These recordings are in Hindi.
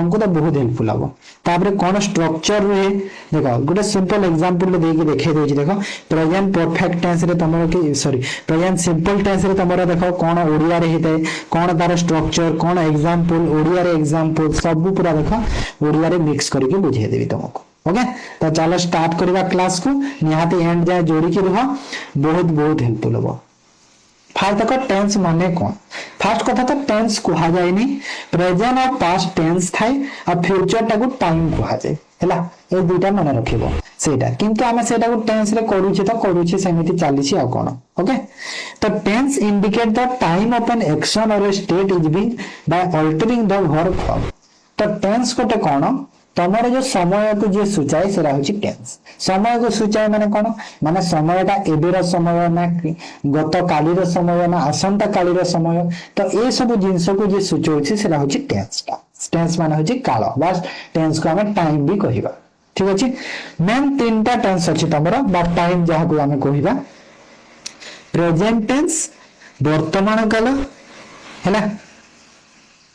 तुमको तो बहुत हेल्पफुल हम। तापर कौन स्ट्रक्चर रुहे देखो गोटे सिंपल एग्जांपल देके देखे देछि देखो प्रेजेंट परफेक्ट टेंस रे तमरो कि सॉरी प्रेजेंट सिंपल टेंस रे तमरो देखो कौन ओडिया रे हेते कौन तार स्ट्रक्चर कौन एग्जांपल ओडिया रे एग्जांपल सब पूरा देखो ओडिया रे मिक्स करके बुझे देबी तुमको। ओके तो चलो स्टार्ट करवा क्लास को निहाती एंड जाए जोड़ी के रह बहुत बहुत हेल्पफुल हो। फास्ट देखो टेंस माने कौन फास्ट कथा तो टेंस कहा जाए नहीं प्रेजेंट और पास्ट टेंस थाए और फ्यूचर टाको टाइम कहा जाए हैला ए दुटा मन रखिबो सेटा किंतु आमे सेटा को टेंस रे करूची सेमिति चालीसी आ कोन। ओके तो tense indicate the time of an action or state is being by altering the verb form. तो टेंस कोटे कोन तमर जो समय को जे सूचाए सेरा होची टेंस समय को सूचाए माने कोन माने समयटा एबेर समय ना गत कालीर समय ना आसंता कालीर समय तो ए सब जिंस को जे सूचौछि सेरा होची टेंस माने होची काल बस टेंस को हमें टाइम भी कहिबा ठीक अछि। मेन तीनटा टेंस अछि तमर बा टाइम जहा को हमें कहिबा प्रेजेंट टेंस वर्तमान काल हैला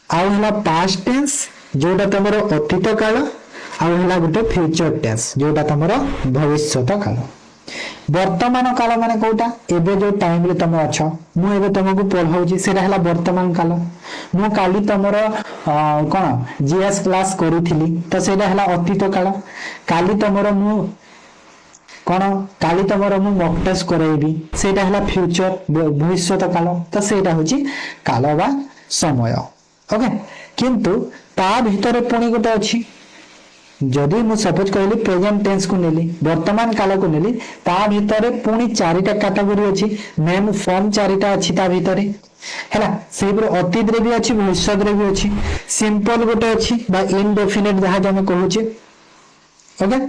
आउ हैला पास्ट टेंस जोटा तमरो अतीत काल आउ हैला गुटे फ्यूचर टेंस जोटा तमरो भविष्यत काल। वर्तमान काल माने कोटा एबे जो टाइम रे तमे अछ मु एबे तुमको पढाउची सेरा हैला वर्तमान काल मु काली तमरो कोन जीएस क्लास करिथिली तो सेरा हैला अतीत काल काली तमरो मु कोन काली तमरो मु मॉक टेस्ट करैबी सेटा हैला फ्यूचर भविष्यत काल तो सेटा होची काल बा समय। ओके किंतु ता भीतर पुणी गोटे अच्छी जदि मु सपोज कहली प्रेजेंट टेंस को नेली वर्तमान काल को नेली ता भीतर पुणी चारिटा कैटेगरी अछि मेन फॉर्म चारिटा अछि ता भीतर हैला सेही पर अतीत रे भी अछि भविष्य रे भी अछि सिंपल गोटे अछि बा इनडेफिनिट जहा हम कहूचे। ओके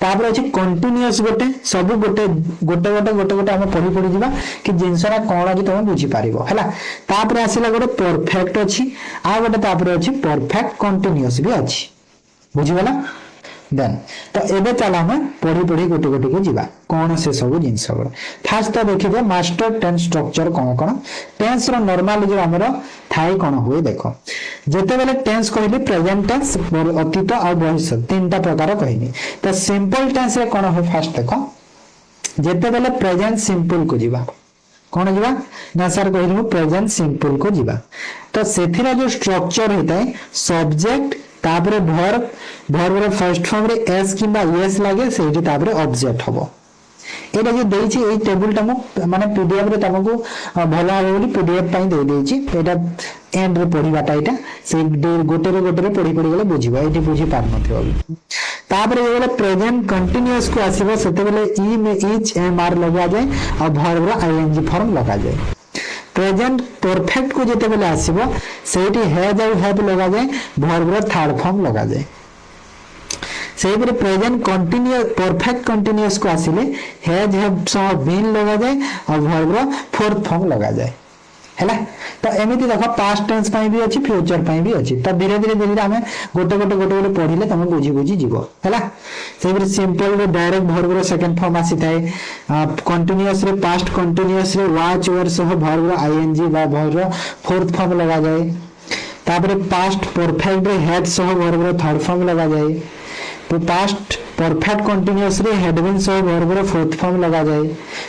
तापर अछि कंटीन्यूअस गोटे सब गोटे गोटे गोटे गोटे गोटे हम पढी पढी दिबा कि जिंसरा कोन कि तुम बुझी पारिबो हैला। तापर आसीला गोटे परफेक्ट अछि आ गोटे तापर अछि परफेक्ट कंटीन्यूअस भी अछि बुझिबला देन तो एबे चला हम पढी पढी गोटे गोटे के जीवा कोन से सब जिंस गुड फास्ट तो देखिबो मास्टर टेंस स्ट्रक्चर कोन कोन टेंस रो नॉर्मल जो हमरो थाई कोन होय देखो जेते बेले टेंस कहली प्रेजेंट टेंस अतीत और भविष्य तीनटा प्रकार कहनी तो सिंपल टेंस रे कोन हो फास्ट देखो जेते बेले प्रेजेंट सिंपल को जीवा कोन जीवा ना सर कहली प्रेजेंट सिंपल को जीवा तो सेथिरा जो स्ट्रक्चर हेता है सब्जेक्ट तापरे वर्ब रे फर्स्ट फॉर्म रे एस किबा एस लागे सेठी तापरे ऑब्जेक्ट हबो एटा जे देइछि ए टेबल टा माने पीडीएफ रे तमको भला हो बोली पीडीएफ पई दे देइछि एटा एंड रे पढिबाटा एटा से गोटे रे पढी पढी गेले बुझिबो एठी बुझि पार नथिबो तापरे जे बेले प्रेजेंट कंटीन्यूअस को आसीबो सेते बेले ई में ईच एम आर लगा जाय और वर्ब रो आईएनजी फॉर्म लगा जाय। प्रेजेंट परफेक्ट को जेते बेले आसीबो सेठी हैज और हैव लगा जाय वर्ब रो थर्ड फॉर्म लगा जाय सेही पर प्रेजेंट कंटीन्यूअस परफेक्ट कंटीन्यूअस को आसीले हैज हैव सह बीन लगा जाय और वर्ब रो फोर्थ फॉर्म लगा जाय हैला। तो एमिति देखो पास्ट टेंस पई भी अछि फ्यूचर पई भी अछि तो धीरे धीरे हमें गोटे पढिले तमे बुझी जीवो हैला। सेही पर सिंपल रे डायरेक्ट वर्ब रो सेकंड फॉर्म आसी थाए कंटीन्यूअस रे पास्ट कंटीन्यूअस रे वाच ओवर सह वर्ब रो आईएनजी बा वर्ब रो फोर्थ फॉर्म लगा जाय तापर पास्ट परफेक्ट रे हैड सह वर्ब रो थर्ड फॉर्म लगा जाय तो पास्ट परफेक्ट कंटीन्यूअस रे हैड बीन सह वर्ब रो फोर्थ फॉर्म लगा जाय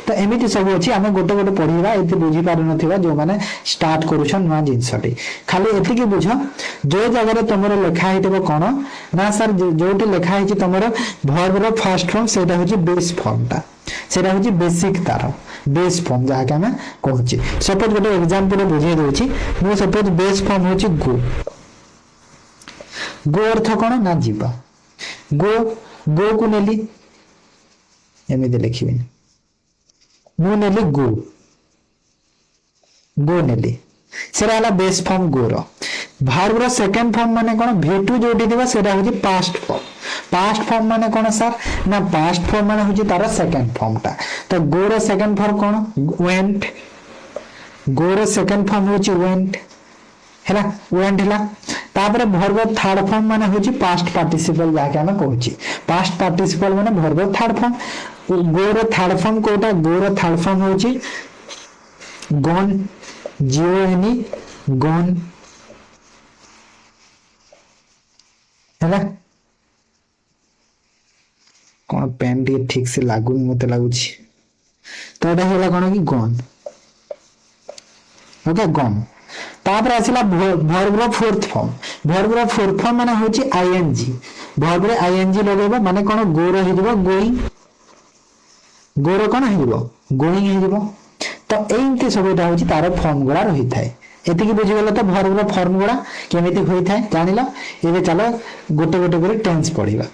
तो एमिति सब अछि हमें गोटे पढिबा एते बुझी पार नथिबा जो माने स्टार्ट करूछन नुवा जिंसटी खाली एति की बुझ जो जगह रे तमरो लेखा हितबो कोन ना सर जोटी लेखा हिची तमरो वर्ब रो फर्स्ट फॉर्म सेटा होची बेस फॉर्म ता सेटा होची बेसिक तार बेस फॉर्म जहा के हमें कहूची सपोज गोटे एग्जांपल बुझे दोची मो सपोज बेस फॉर्म होची गो अर्थ कोन ना जीवा गो को नेली एमिति लिखिबे मु नेली गो नेली सेरा हला बेस फॉर्म गो रो वर्ब रो सेकंड फॉर्म माने कोन V2 जोटी दिबा सेटा होची पास्ट फॉर्म माने कोन सर ना पास्ट फॉर्म माने होची तार सेकंड फॉर्म ता तो गो रो सेकंड फॉर्म कोन वेंट गो रो सेकंड फॉर्म होची वेंट हैला वेंट हैला तापर वर्ब थर्ड फॉर्म माने होची पास्ट पार्टिसिपल जाके हम कहूची पास्ट पार्टिसिपल माने वर्ब थर्ड फॉर्म गो रो थर्ड फॉर्म कोटा गो रो थर्ड फॉर्म होची गॉन जीओएनई गॉन है कौन पेन टी ठीक से लागू मत लगुच तो एटा होला कौन कि गन ओके गन तापर आसिला वर्ब फोर्थ फॉर्म माने होची आईएनजी वर्ब रे आईएनजी लगेबा माने कोन गो रे हिजबो गोइंग गो रे कोन हिजबो गोइंग हिजबो तो एंती सब एटा होची तार फॉर्म गुडा रही थाए एति की बुझी गेलो तो वर्ब रो फॉर्म गुडा केमिति होई थाए जानिलो एबे चलो गोटे गोटे करे टेंस पढिबा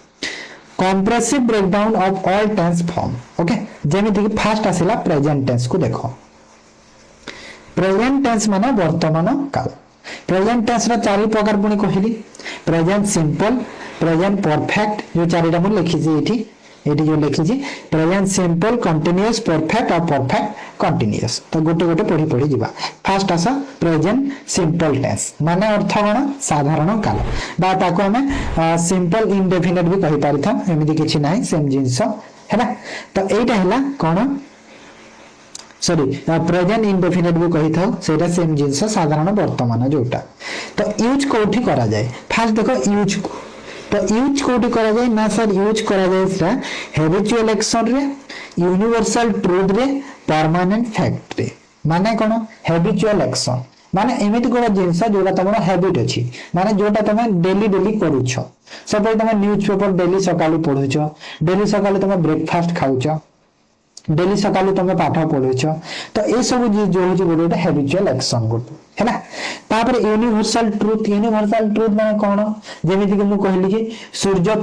comprehensive breakdown of all tense form okay जेमिति की फर्स्ट आसिला प्रेजेंट टेंस को देखो प्रेजेंट टेंस माने वर्तमान काल प्रेजेंट टेंस रा चारि प्रकार पुनी कहिली प्रेजेंट सिंपल प्रेजेंट परफेक्ट जो चारिटा मु लिखि छी एठी जो लिखि छी प्रेजेंट सिंपल कंटीन्यूअस परफेक्ट और परफेक्ट कंटीन्यूअस तो गोटे गोटे पढी पढी जिबा फर्स्ट आसा प्रेजेंट सिंपल टेंस माने अर्थ कोन साधारण काल बा ताको हमें सिंपल इंडेफिनिट भी कहि पारिथा एमिति किछि नाही सेम जिंस हैला तो एटा हैला कोन सॉरी प्रेजेंट इंडेफिनिट भी कही था सेटा सेम जिंस साधारण वर्तमान जोटा तो यूज कोठी करा जाए फास्ट देखो यूज तो यूज कोठी करा जाए ना सर यूज करा जाए सेटा हैबिचुअल एक्शन रे यूनिवर्सल ट्रुथ रे परमानेंट फैक्ट रे माने कोन हैबिचुअल एक्शन माने एमिति कोन जिंस जोटा तमरो हैबिट अछि माने जोटा तमे डेली डेली करूछो सपोज तमे न्यूज़पेपर डेली सकाळी पढुछो डेली सकाळी तमे ब्रेकफास्ट खाउछो डेली सकाळू तमे पाठ पढुछ तो ए सब जो हो गोटे हैबिचुअल एक्शन गोटे है ना तापर यूनिवर्सल ट्रुथ माने कोन जेमिति कि मु कहली कि सूर्य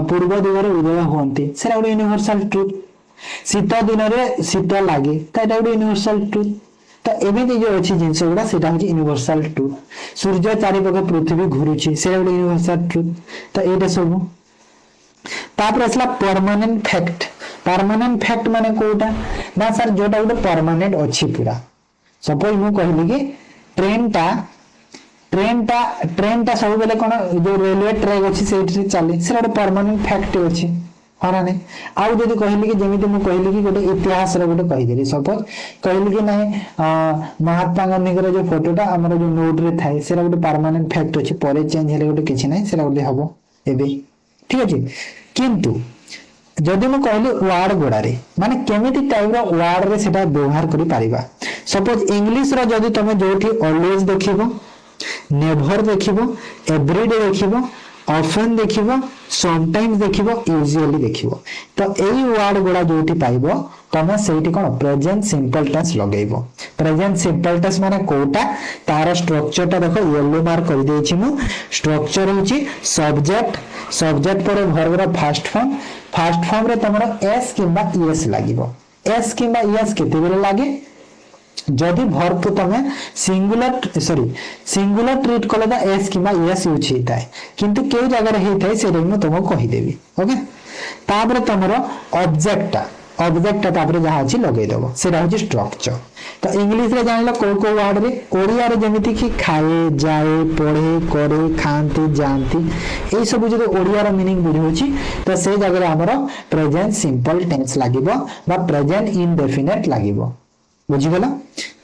पूर्व दिगरे उदय होंती सेरा गोटे यूनिवर्सल ट्रुथ शीत दिन रे शीत लागे तो एटा गोटे यूनिवर्सल ट्रुथ तो एमिति जो अछि जिंस गुडा सेटा होची यूनिवर्सल ट्रुथ सूर्य चारि पके पृथ्वी घुरुची सेरा गोटे यूनिवर्सल ट्रुथ तो एटा सब तापर असला परमानेंट फैक्ट माने कोटा ना सर जोटा गोटे परमानेंट अछि पूरा सपोज मु कहली कि ट्रेन टा सब बेले कोन जो रेलवे ट्रैक अछि सेठी चले से गोटे परमानेंट फैक्ट अछि हाना नै आउ जदी कहली कि जेमिति मु कहली कि गोटे इतिहास रे गोटे कहि देली सपोज कहली कि नै महात्मा गांधी के जो फोटोटा हमर जो नोट रे थाए सेरा गोटे परमानेंट फैक्ट अछि परे चेंज हेले गोटे किछि नै सेरा गोटे हबो एबे ठीक अछि किंतु जदि मु कहली वर्ड गोडारे माने केमिति टाइप रो वर्ड रे सेटा व्यवहार करि पारिबा सपोज इंग्लिश रो जदि तमे जोठी ऑलवेज देखिबो नेवर देखिबो एवरीडे देखिबो ऑफन देखिबो समटाइम्स देखिबो यूजुअली देखिबो तो एई वर्ड गोडा जोठी पाइबो तमे सेठी कोन प्रेजेंट सिंपल टेंस लगेइबो प्रेजेंट सिंपल टेंस माने कोटा तार स्ट्रक्चर टा देखो येलो मार्क कर देछि मु स्ट्रक्चर होची सब्जेक्ट पर वर्ब रो फर्स्ट फॉर्म रे तमरो एस किबा एस लागिबो एस किबा एस केते बेले लागे जदि वर्ब को तमे सिंगुलर ट्रीट कले दा एस किबा एस यूज हेता है किंतु के जगह रे हेता है से रे मु तुमको कहि देबी ओके तापर तमरो ऑब्जेक्ट तापर जहा अछि लगै देबो सेरा होची स्ट्रक्चर तो इंग्लिश रे जानलो को वर्ड रे ओडिया रे जेमिति कि खाए जाए पढ़े करे खांती जानती ए सब जो ओडिया रो मीनिंग बुझी होची तो से जगह रे हमरो प्रेजेंट सिंपल टेंस लागिबो बा प्रेजेंट इंडेफिनिट लागिबो बुझी गेला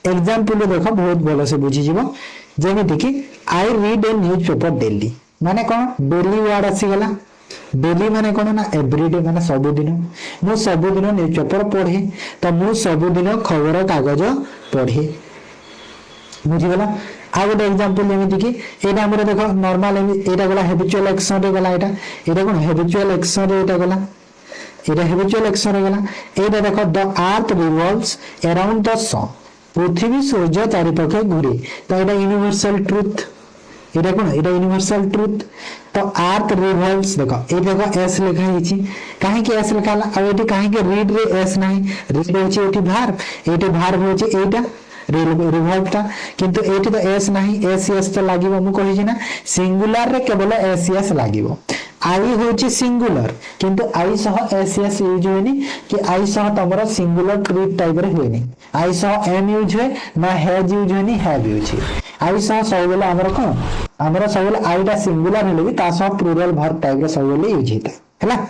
एग्जांपल देखो बहुत भलो से बुझी जीवो जेमिति कि I read A newspaper daily माने कोन डेली वर्ड आसी गेला डेली माने कोन ना एवरीडे माने सबुदिन मु सबुदिन न्यूज़पेपर पढे तो मु सबुदिन खबर कागज पढे बुझी गेला आ गोटे एग्जांपल जेमिति कि एटा हमर देखो नॉर्मल एटा गला हैबिचुअल एक्शन रे गला एटा कोन हैबिचुअल एक्शन रे एटा गला एटा हैबिचुअल एक्शन रे गला एटा देखो the earth revolves around the sun पृथ्वी सूर्य चारि पाखे घुरे तो एटा यूनिवर्सल ट्रुथ एटा कोन एटा यूनिवर्सल ट्रुथ तो अर्थ रिवॉल्व्स देखो ए देखो एस लिखा हिची काहे के एस लिखाला आ एटी काहे के रीड रे एस नाही रीड होची एटी भार होची एटा रिवॉल्व ता किंतु एटी तो एस नाही एस तो लागिबो मु कहि छी ना सिंगुलर रे केवल एस लागिबो आई होची सिंगुलर किंतु आई सह एस यूज होनी कि आई सह तमरो सिंगुलर ट्रीट टाइप रे होनी आई सह एम यूज होय ना हैज यूज होनी हैव यूज आई सह सब बेले हमरो सब बेले आईटा सिंगुलर हेले भी ता सह प्लूरल वर्ब टाइप रे सब बेले यूज हेता हैला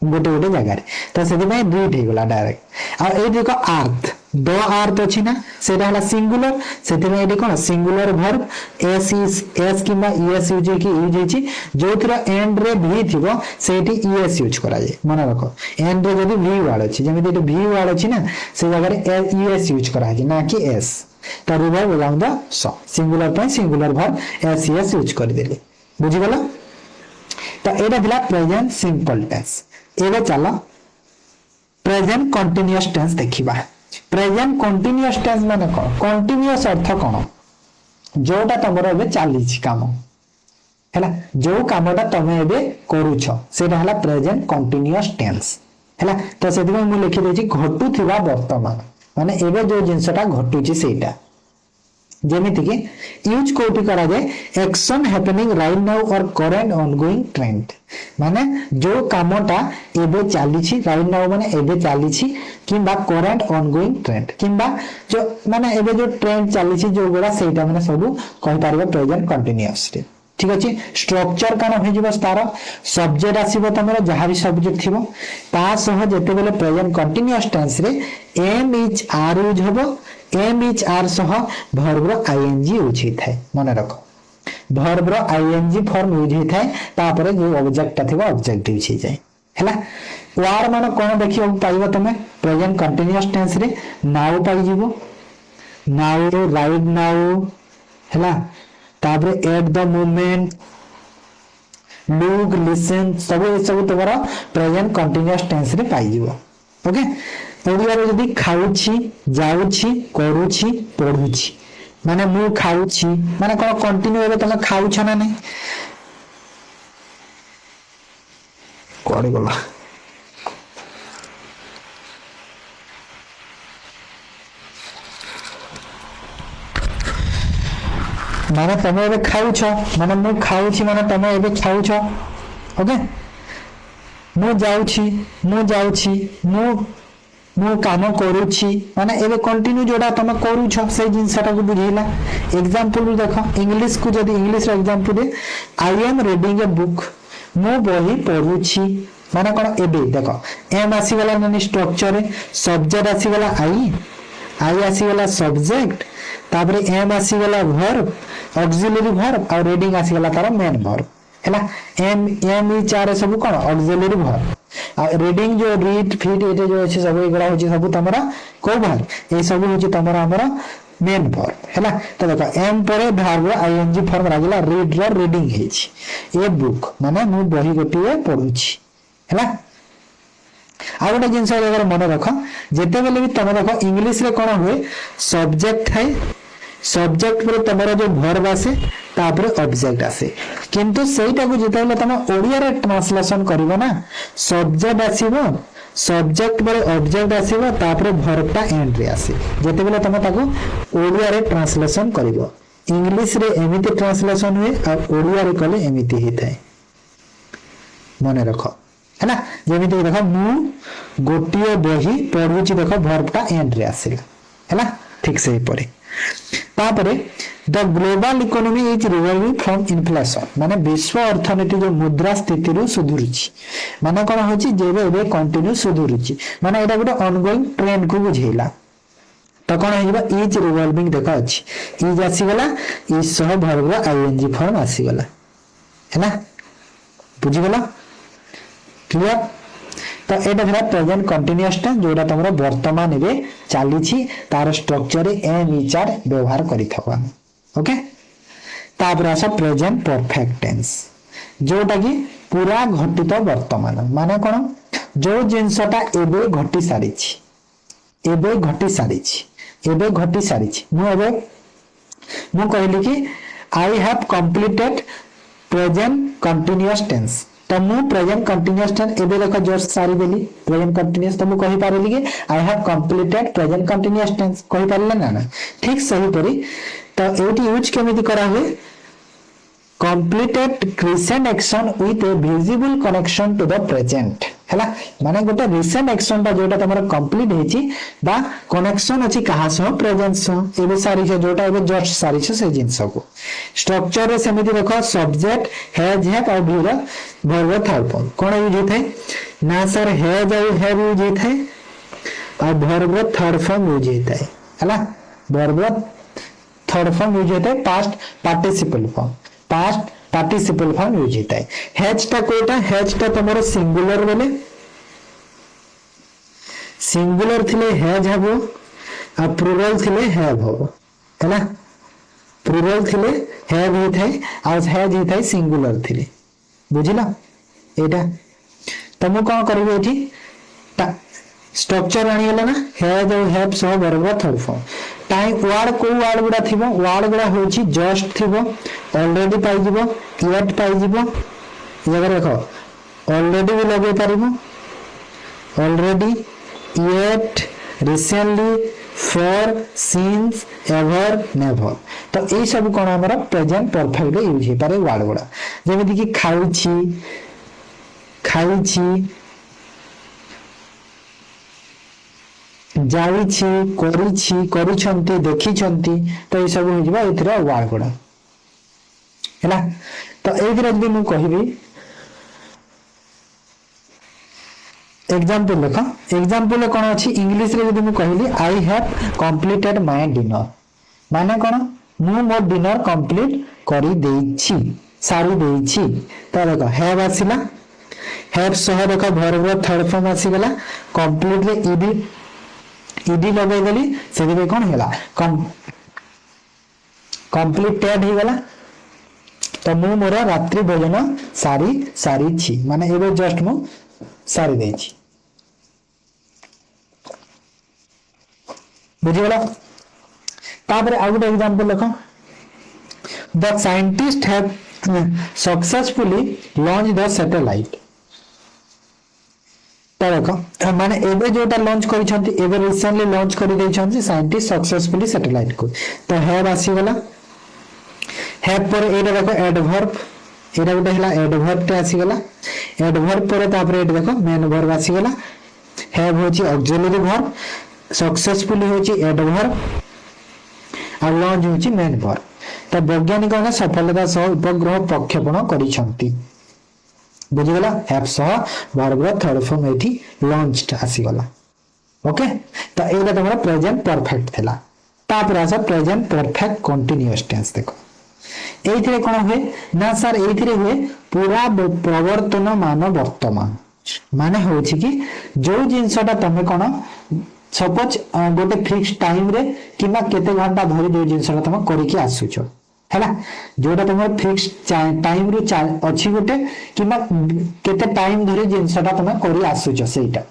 गोटे गोटे जगार तो से रीड हो गला डायरेक्ट आ ए देखो अर्थ द अर्थ अछि ना सेटा हला सिंगुलर सेते में एडी कोन singular verb S is S किबा ईएस यूज की यूज होची जोथर एंड रे भी थिबो सेठी ईएस यूज करा जाय मन रखो एंड रे जदी वी वर्ड अछि जेमे एटी वी वर्ड अछि ना से जगह रे ईएस यूज करा जाय ना कि एस तो रिवर्ब अराउंड द सो सिंगुलर पे singular verb S ES use कर देली बुझि गेला तो एटा दिला प्रेजेंट सिंपल टेंस एबे चलो प्रेजेंट कंटीन्यूअस टेंस देखिबा प्रेजेंट कंटीन्यूअस टेंस माने कोन कंटीन्यूअस अर्थ कोन जोटा तमरो एबे चाली छि काम हैला जो कामटा तमे एबे करूछ सेटा हला प्रेजेंट कंटीन्यूअस टेंस हैला तो सेदिमे मु लिखि देछि घटुथिबा वर्तमान माने एबे जो जिंसटा घटुछि सेटा जेमिति कि यूज कोटी करा जाए एक्शन हैपनिंग राइट नाउ और करंट ऑनगोइंग ट्रेंड माने जो कामटा एबे चाली छि राइट नाउ माने एबे चाली छि किबा करंट ऑनगोइंग ट्रेंड किबा जो माने एबे जो ट्रेंड चाली छि जो गोडा सेटा माने सब कहि पारिबो प्रेजेंट कंटीन्यूअस रे ठीक अछि स्ट्रक्चर काना होई जिवो तार सब्जेक्ट आसीबो तमरो जहा भी सब्जेक्ट थिबो ता सह जेते बेले प्रेजेंट कंटीन्यूअस टेंस रे एम इज आर यूज होबो एम इज आर सह वर्ब रो आईएनजी यूज हिथाय मन रखो वर्ब रो आईएनजी फॉर्म यूज हिथाय तापरे जो ऑब्जेक्ट थिबो ऑब्जेक्ट यूज हि जाय हैला वार माने कोन देखियो पाइबो तमे प्रेजेंट कंटीन्यूअस टेंस रे नाउ पाइ जिवो नाउ राइट नाउ हैला तापरे at the moment look listen सब तोरा प्रेजेंट कंटीन्यूअस टेंस रे पाइ जिवो ओके ओडिया रे जदी खाउछि जाउछि करूछि पढुछि माने मु खाउछि माने कोन कंटिन्यू एबे तमे खाउछ ना नै कोडे गला माने तमे एबे खाउछ माने मु खाउछि माने तमे एबे खाउछ ओके मु जाउछि मु काम करूछि माने एबे कंटिन्यू जोडा तमे करूछ से जिंसटा को बुझिला एग्जांपल देखो इंग्लिश को जदी इंग्लिश रो एग्जांपल दे I am reading a book मु बही पढुछि माने कोन एबे देखो एम आसी गला माने स्ट्रक्चर सब्जेक्ट आसी गला आई आसी गला सब्जेक्ट तापरे एम आसी गला वर्ब ऑक्सिलरी वर्ब और रीडिंग आसी गला तार मेन वर्ब हैला एम ई चार सब कोन ऑक्सिलरी वर्ब आ रीडिंग जो रीड फीड एटे जो अछि सब एगरा होछि सब तमरा को वर्ब ए सब होछि तमरा हमरा मेन वर्ब हैला तो देखो एम परे वर्ब आईएनजी फॉर्म रागला रीड रो रीडिंग हेछि ए बुक माने मु बही गोटिए पढुछि हैला आ गोटे जिंस अगर मन रख जेते बेले भी तमे देखो इंग्लिश रे कोन होय सब्जेक्ट है सब्जेक्ट पर तमरा जो वर्ब आसे तापर ऑब्जेक्ट आसे किंतु सेटा को जेते बेले तमे ओडिया रे ट्रांसलेशन करिवो ना सब्जेक्ट आसीबो सब्जेक्ट पर ऑब्जेक्ट आसीबो तापर वर्ब ता एंड रे आसे जेते बेले तमे ताको ओडिया रे ट्रांसलेशन करिवो इंग्लिश रे एमिति ट्रांसलेशन हुए और ओडिया रे कले एमिति हिताय मने रखो हैना जेमिति देखो मु गोटिए बही पढुची देखो वर्ब ता एंड रे आसीला हैना ठीक से पड़े तापरे the global economy is revolving from inflation माने विश्व अर्थनीति जो मुद्रा स्थिति रु सुधुरुची माने कोन होची जेबे एबे कंटिन्यू सुधुरुची माने एटा गुटे ऑनगोइंग ट्रेंड को बुझेला तो कोन हेबा इज रिवॉल्विंग देखा अछि इज आसी गला इज सह वर्ब रो आईएनजी फॉर्म आसी गला हैना बुझि गला क्लियर तो एटा भेला प्रेजेंट कंटीन्यूअस टेंस जोटा तमरो वर्तमान रे चाली छी तार स्ट्रक्चर एम ई चार व्यवहार करि थबा ओके तापर आसा प्रेजेंट परफेक्ट टेंस जोटा कि पूरा घटित वर्तमान माने कोन जो जिंसटा एबे घटी सारी छी एबे घटी सारी छी एबे घटी सारी छी मु कहली कि I have completed present continuous tense तो मु प्रेजेंट कंटीन्यूअस टेंस एबे देखो जस्ट सारी देली प्रेजेंट कंटीन्यूअस तो मु कहि पारली कि I have completed present continuous tense कहि पारले ना ना ठीक सही परी तो एटी यूज केमिति करा हुए completed recent action with a visible connection to the present हैला माने गोटे recent action ता जोटा तमरा कंप्लीट हेची बा कनेक्शन अछि कहा सह प्रेजेंट सह एबे सारी छ जोटा एबे जस्ट सारी छ से जिंस को स्ट्रक्चर रे सेमिति देखो सब्जेक्ट हैज हैव और भी वर्ब थर्ड फॉर्म कोन यूज होथै ना sir has or have use होता है और वर्ब थर्ड फॉर्म यूज होता है हैला वर्ब थर्ड फॉर्म यूज होता है past participle form past participle form use होता है हैज टा कोटा हैज टा तमरो सिंगुलर बोले सिंगुलर थिले हैज हबो आ प्लुरल थिले हैव हबो हैला प्लुरल थिले हैव ही थाए आ हैज ही थाए सिंगुलर थिले बुझिला एटा तमु कोन करबे एठी स्ट्रक्चर आनी गेला ना हैज और हैव सह verb third form time word को वर्ड गुडा थिबो वर्ड गुडा होची जस्ट थिबो ऑलरेडी पाई जिवो येट पाई जिवो ये देखो ऑलरेडी भी लगे पारिबो already yet recently for since ever never तो ये सब कोन हमरा प्रेजेंट परफेक्ट यूज हे पारे वर्ड गुडा जेमिति कि खाउची खाइची जाइछि करिछि करिछंती देखिछंती तो ये सब हो जिवो एथिरा वर्ड गुडा हैला तो एथिरा जदि मु कहिबी एग्जांपल देखो एग्जांपल कोन अछि इंग्लिश रे जदि मु कहली I have completed my dinner माने कोन मु मोर डिनर कंप्लीट करि देइछि सारी देइछि तो देखो हैव आसिला हैव सह देखो वर्ब थर्ड फॉर्म आसी गला कंप्लीट रे ईडी लगे गली से भी कोन हैला कंप्लीटेड ही गला तो मु मोर रात्रि भोजन सारी छी माने एबे जस्ट मु सारी देई छी बुझिगला तापर आ गुड एग्जांपल देखो the scientist have successfully launch the satellite तो देखो माने एबे जोटा लॉन्च करि छंती एबे रिसेंटली लॉन्च करि देइ छंती साइंटिस्ट सक्सेसफुली सैटेलाइट को तो हैव आसी गला हैव पर एटा देखो एडवर्ब एटा गोटे हला एडवर्ब टे आसी गला एडवर्ब पर तापर एटा देखो मेन वर्ब आसी गला हैव होची ऑक्सिलरी वर्ब सक्सेसफुली होची एडवर्ब आ लॉन्च होची मेन वर्ब तो वैज्ञानिक ने सफलता सह उपग्रह प्रक्षेपण करि छंती बुझिगला हैव सह वर्ब थर्ड फॉर्म एठी लॉन्च्ड आसी गला ओके तो एटा तमरा प्रेजेंट परफेक्ट थिला तापर आसा प्रेजेंट परफेक्ट कंटीन्यूअस टेंस देखो एथिरे कोन होय ना सर एथिरे होय पूरा प्रवर्तन मान वर्तमान माने होछि कि जो जिंसटा तमे कोन सपोज गोटे फिक्स टाइम रे किमा केते घंटा धरि जो जिंसटा तमे करि के आसुछो हैला जोटा तुम फिक्स टाइम रु अच्छी गोटे किमा केते टाइम धरि जिंसटा तुम करि आसुछ सेटा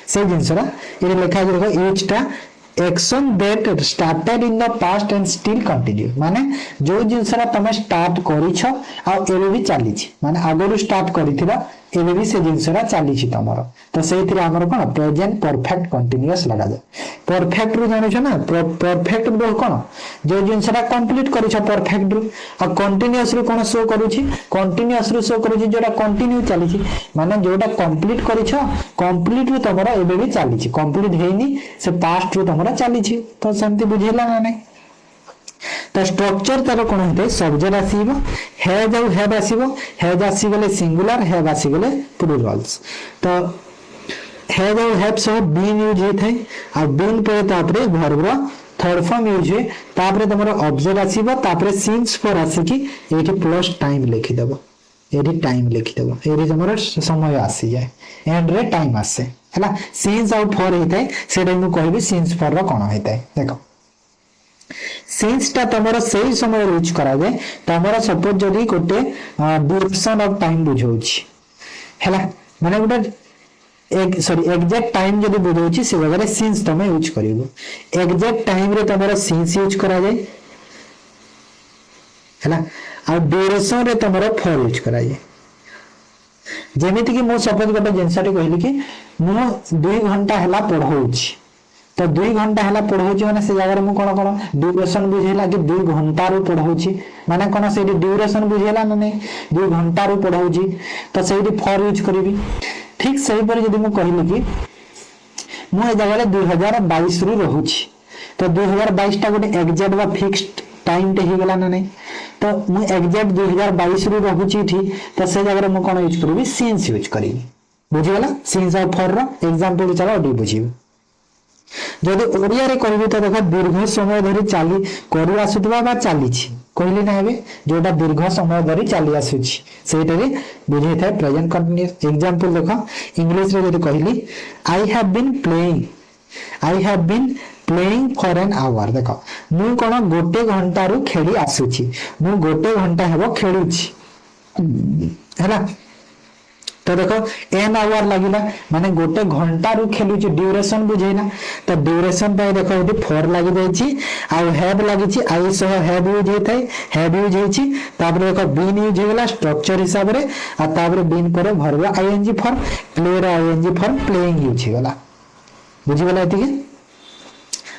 से जिंसरा ये लिखा है देखो यूजटा action that started in the past and still continue माने जो जिंसरा तुम स्टार्ट करिछ आ एबे भी चली छी माने आगरु स्टार्ट करिथिबा एबे भी से जिंसरा चली छी तमरो तो सेथिरे हमर कोन प्रेजेंट परफेक्ट कंटीन्यूअस लगा जाय परफेक्ट रु जानु छ ना परफेक्ट रु कोन जो जिंसरा कंप्लीट करिछ परफेक्ट रु आ कंटीन्यूअस रु कोन शो करू छी कंटीन्यूअस रु शो करू छी जोटा कंटिन्यू चली छी माने जोटा कंप्लीट करिछ कंप्लीट रु तमरो एबे भी चली छी कंप्लीट हेनी से पास्ट रु तमरो चली छी तो सेमति बुझेला ना नै तो स्ट्रक्चर तार कोन होते subject आसीबो has or have आसीबो has आसी गले सिंगुलर हैव आसी गले प्लुरल्स तो has or have so been use हेथै आ बीन पर तापरे वर्ब थर्ड फॉर्म यूज हे तापरे तमरो ऑब्जेक्ट आसीबो तापरे सिंस पर आसी कि एठी प्लस टाइम लिखि देबो एठी टाइम लिखि देबो एठी तमरो समय आसी जाय एंड रे टाइम आसे हला सिंस आउट फॉर हेथै सेटा मु कहबी सिंस फॉर रो कोन हेथै देखो सिंस टा तमरो सही समय यूज करा जाय तमरो सपोज जदी गोटे ड्यूरेशन ऑफ टाइम बुझौछि हैला माने गोटे एक सॉरी एग्जैक्ट टाइम जदी बुझौछि से जगह रे सिंस तमे यूज करिवो एग्जैक्ट टाइम रे तमरो सिंस यूज करा जाय हैला आ ड्यूरेशन रे तमरो फॉर यूज करा जाय जेमिति कि मो सपोज गोटे जेंसाटी कहली कि मो 2 घंटा हैला पढौछि तो 2 घंटा हैला पढौछि माने से जगह रे मु कोन कोन ड्यूरेशन बुझेला कि 2 घंटा रु पढौछि माने कोन से ड्यूरेशन बुझेला ना नै 2 घंटा रु पढौछि तो सेठी फॉर यूज करबी ठीक सही पर यदि मु कहली कि मु ए जगह रे 2022 रु रहूछि तो 2022 टा गोटे एग्जैक्ट बा फिक्स्ड टाइम टे ही गला ना नै तो मु एग्जैक्ट 2022 रु रहूछि थी तो से जगह रे मु कोन यूज करबी सिंस यूज करबी बुझीगला सिंस और फॉर रो एग्जांपल चलो ओडी बुझिबे जदि ओडिया रे कहबी तो देखो दीर्घ समय धरि चाली करि आसुतबा बा चाली छी कहली ना हेबे जोटा दीर्घ समय धरि चाली आसुची सेटा रे बुझे थाए प्रेजेंट कंटीन्यूअस एग्जांपल देखो इंग्लिश रे जदि कहली I have been playing for an hour देखो मु कोन गोटे घंटा रु खेली आसुची मु गोटे घंटा हेबो खेलुची हैला तो देखो एन आवर लगिला माने गोटे घंटा रु खेलुची ड्यूरेशन बुझेना तो ड्यूरेशन पे देखो यदि फॉर लागि जाईची आ हैव लागिची आई सह हैव यूज हेतै हैव यूज हेची तापर देखो बीन यूज हेला स्ट्रक्चर हिसाब रे आ तापर बीन पर भरबा आईएनजी फॉर प्ले रे आईएनजी फॉर प्लेइंग यूज हेला बुझि गेला एतिके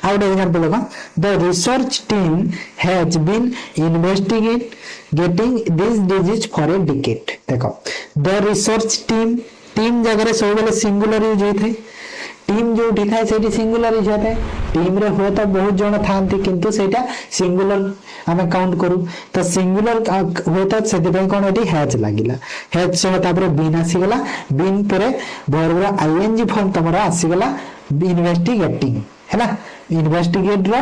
आउट एग्जांपल देखो the research team has been investigate getting this disease for a decade देखो द रिसर्च टीम जगह सब बेले सिंगुलर यूज होता टीम जो थाए से सिंगुलर यूज होता है टीम रे हुए तो बहुत जन थांती किंतु सेटा सिंगुलर आमे काउंट करू तो सिंगुलर हुए तो से कौन ये हैज लगिला हैज सह तापर बीन आसीगला बीन परे भरबरा आईएनजी फॉर्म तमरा आसीगला इन्वेस्टिगेटिंग हैला इन्वेस्टिगेट रो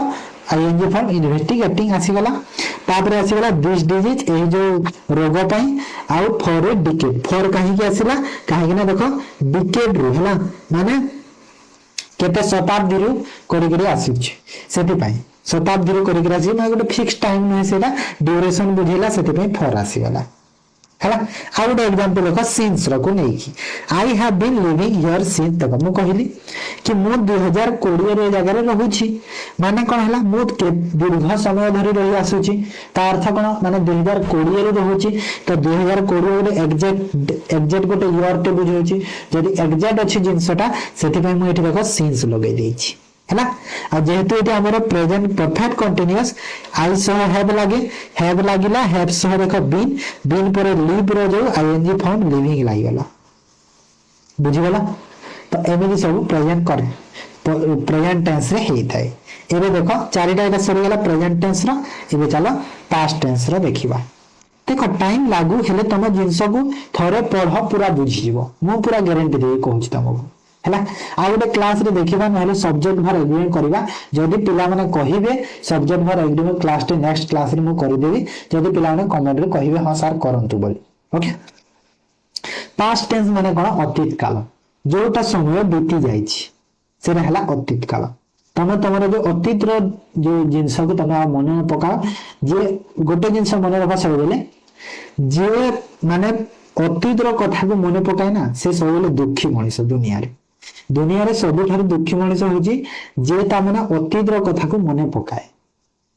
आईएनजी फॉर्म इन्वेस्टिगेटिंग आसीगला तापर आसीगला दिस डिजीज ए जो रोग पई आउ फॉर ए डिकेड फॉर काहे के आसीला काहे ना देखो डिकेड रो हैला माने केते शताब्दी रु करी करी आसीछ सेति पई शताब्दी रु करी करी आसी माने गोटे फिक्स टाइम नै सेटा ड्यूरेशन बुझेला सेति पई फॉर आसीगला हैला आउ गोटे एग्जांपल देखो सिंस रो को नै की I have been living here since देखो मु कहिली कि मु 2020 रे जगह रे रहूची माने कोन हैला मु दीर्घ समय धरि रही आसुची ता अर्थ कोन माने 2020 रे रहूची तो 2020 गोटे एग्जैक्ट गोटे ईयर टे बुझौची जदी एग्जैक्ट अछि जिंसटा सेति पई मु एठी देखो सिंस लगै देछि हैला आ जेहेतु एटी हमर प्रेजेंट परफेक्ट कंटीन्यूअस आई सह हैव लागिला हैव सह देखो बीन पर लिव रो जो आईएनजी फॉर्म लिविंग लागिला बुझि गेला तो एमिली सब प्रेजेंट टेंस रे हेई थाए एबे देखो चारिटा एटा सरी गेला प्रेजेंट टेंस रो एबे चलो पास्ट टेंस रो देखिबा देखो टाइम लागू हेले तम जिंस को थरे पढ़ पूरा बुझि जीवो मु पूरा गारंटी दे कहूची तमको हैला आ गोटे क्लास रे देखिबा नहले सब्जेक्ट भर एग्रीमेंट करबा जदी पिला माने कहिबे सब्जेक्ट भर एग्रीमेंट क्लास टे नेक्स्ट क्लास रे मु करि देबी जदी पिला माने कमेंट रे कहिबे हां सर करंतु बोली ओके पास्ट टेंस माने कोन अतीत काल जोटा समय बीती जाईछि सेरा हला अतीत काल तमे तमरो जो अतीत रो जो जिंस को तमे मन पका जे गोटे जिंस मन रखा सब बेले जे माने अतीत रो कथा को मन पकाय ना से सब बेले दुखी मनिस दुनिया रे सबठार दुखी मनिस होची जे ता माने अतीत रो कथा को मन पकाय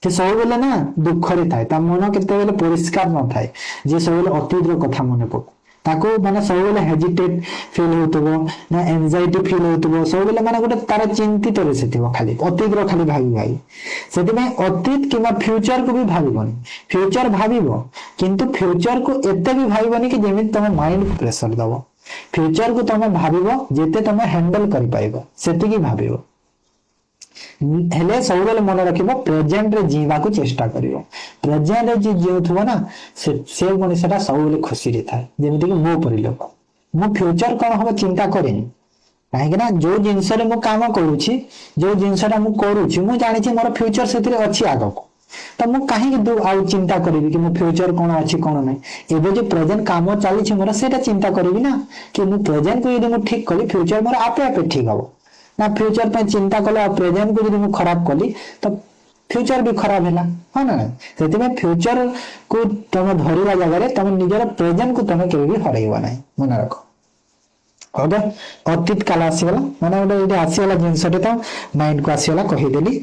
से सब बेले ना दुख रे थाए ता मन केते बेले परिष्कार न थाए जे सब बेले अतीत रो कथा मन पकाय ताको माने सब बेले हेजिटेट फील होतबो ना एंजाइटी फील होतबो सब बेले माने गोटे तार चिंतित रे सेथिबो खाली अतीत रो खाली भाई सेति में अतीत किबा फ्यूचर को भी भाबिबोनी फ्यूचर भाबिबो किंतु फ्यूचर को एते भी भाबिबोनी कि जेमि तमे माइंड प्रेशर दबो फ्यूचर को तमे भाबिबो जेते तमे हैंडल करि पाइबो सेति की भाबिबो हेले सब बेले मन रखिबो प्रेजेंट रे जीवा को चेष्टा करिवो प्रेजेंट रे जी जीउथबो ना से मनुष्यटा सब बेले खुशी रे थाए जेमिति कि मो परि लोक मो फ्यूचर कोन हो चिंता करेनी काहे ना जो जिंस रे मो काम करूची जो जिंसटा मो करूची मो जानि छी मोर फ्यूचर सेति रे अछि आगको तो मु काहे दु आउ चिंता करिवि कि मो फ्यूचर कोन अछि कोन नै एबे जे प्रेजेंट काम चाली छी मोर सेटा चिंता करिवि ना कि मु प्रेजेंट को यदि मु ठीक कली फ्यूचर मोर आपे आपे ठीक हबो ना फ्यूचर पे चिंता कले और प्रेजेंट को यदि मु खराब कली तो फ्यूचर भी खराब हैला हां ना सेति में फ्यूचर को तमे धरिला जगह रे तमे निजर प्रेजेंट को तमे केबे भी हराइबा नै मन रखो ओके अतीत काल आसीगला माने ओडे एडी आसीगला जिंसटे तो माइंड को आसीगला कहि देली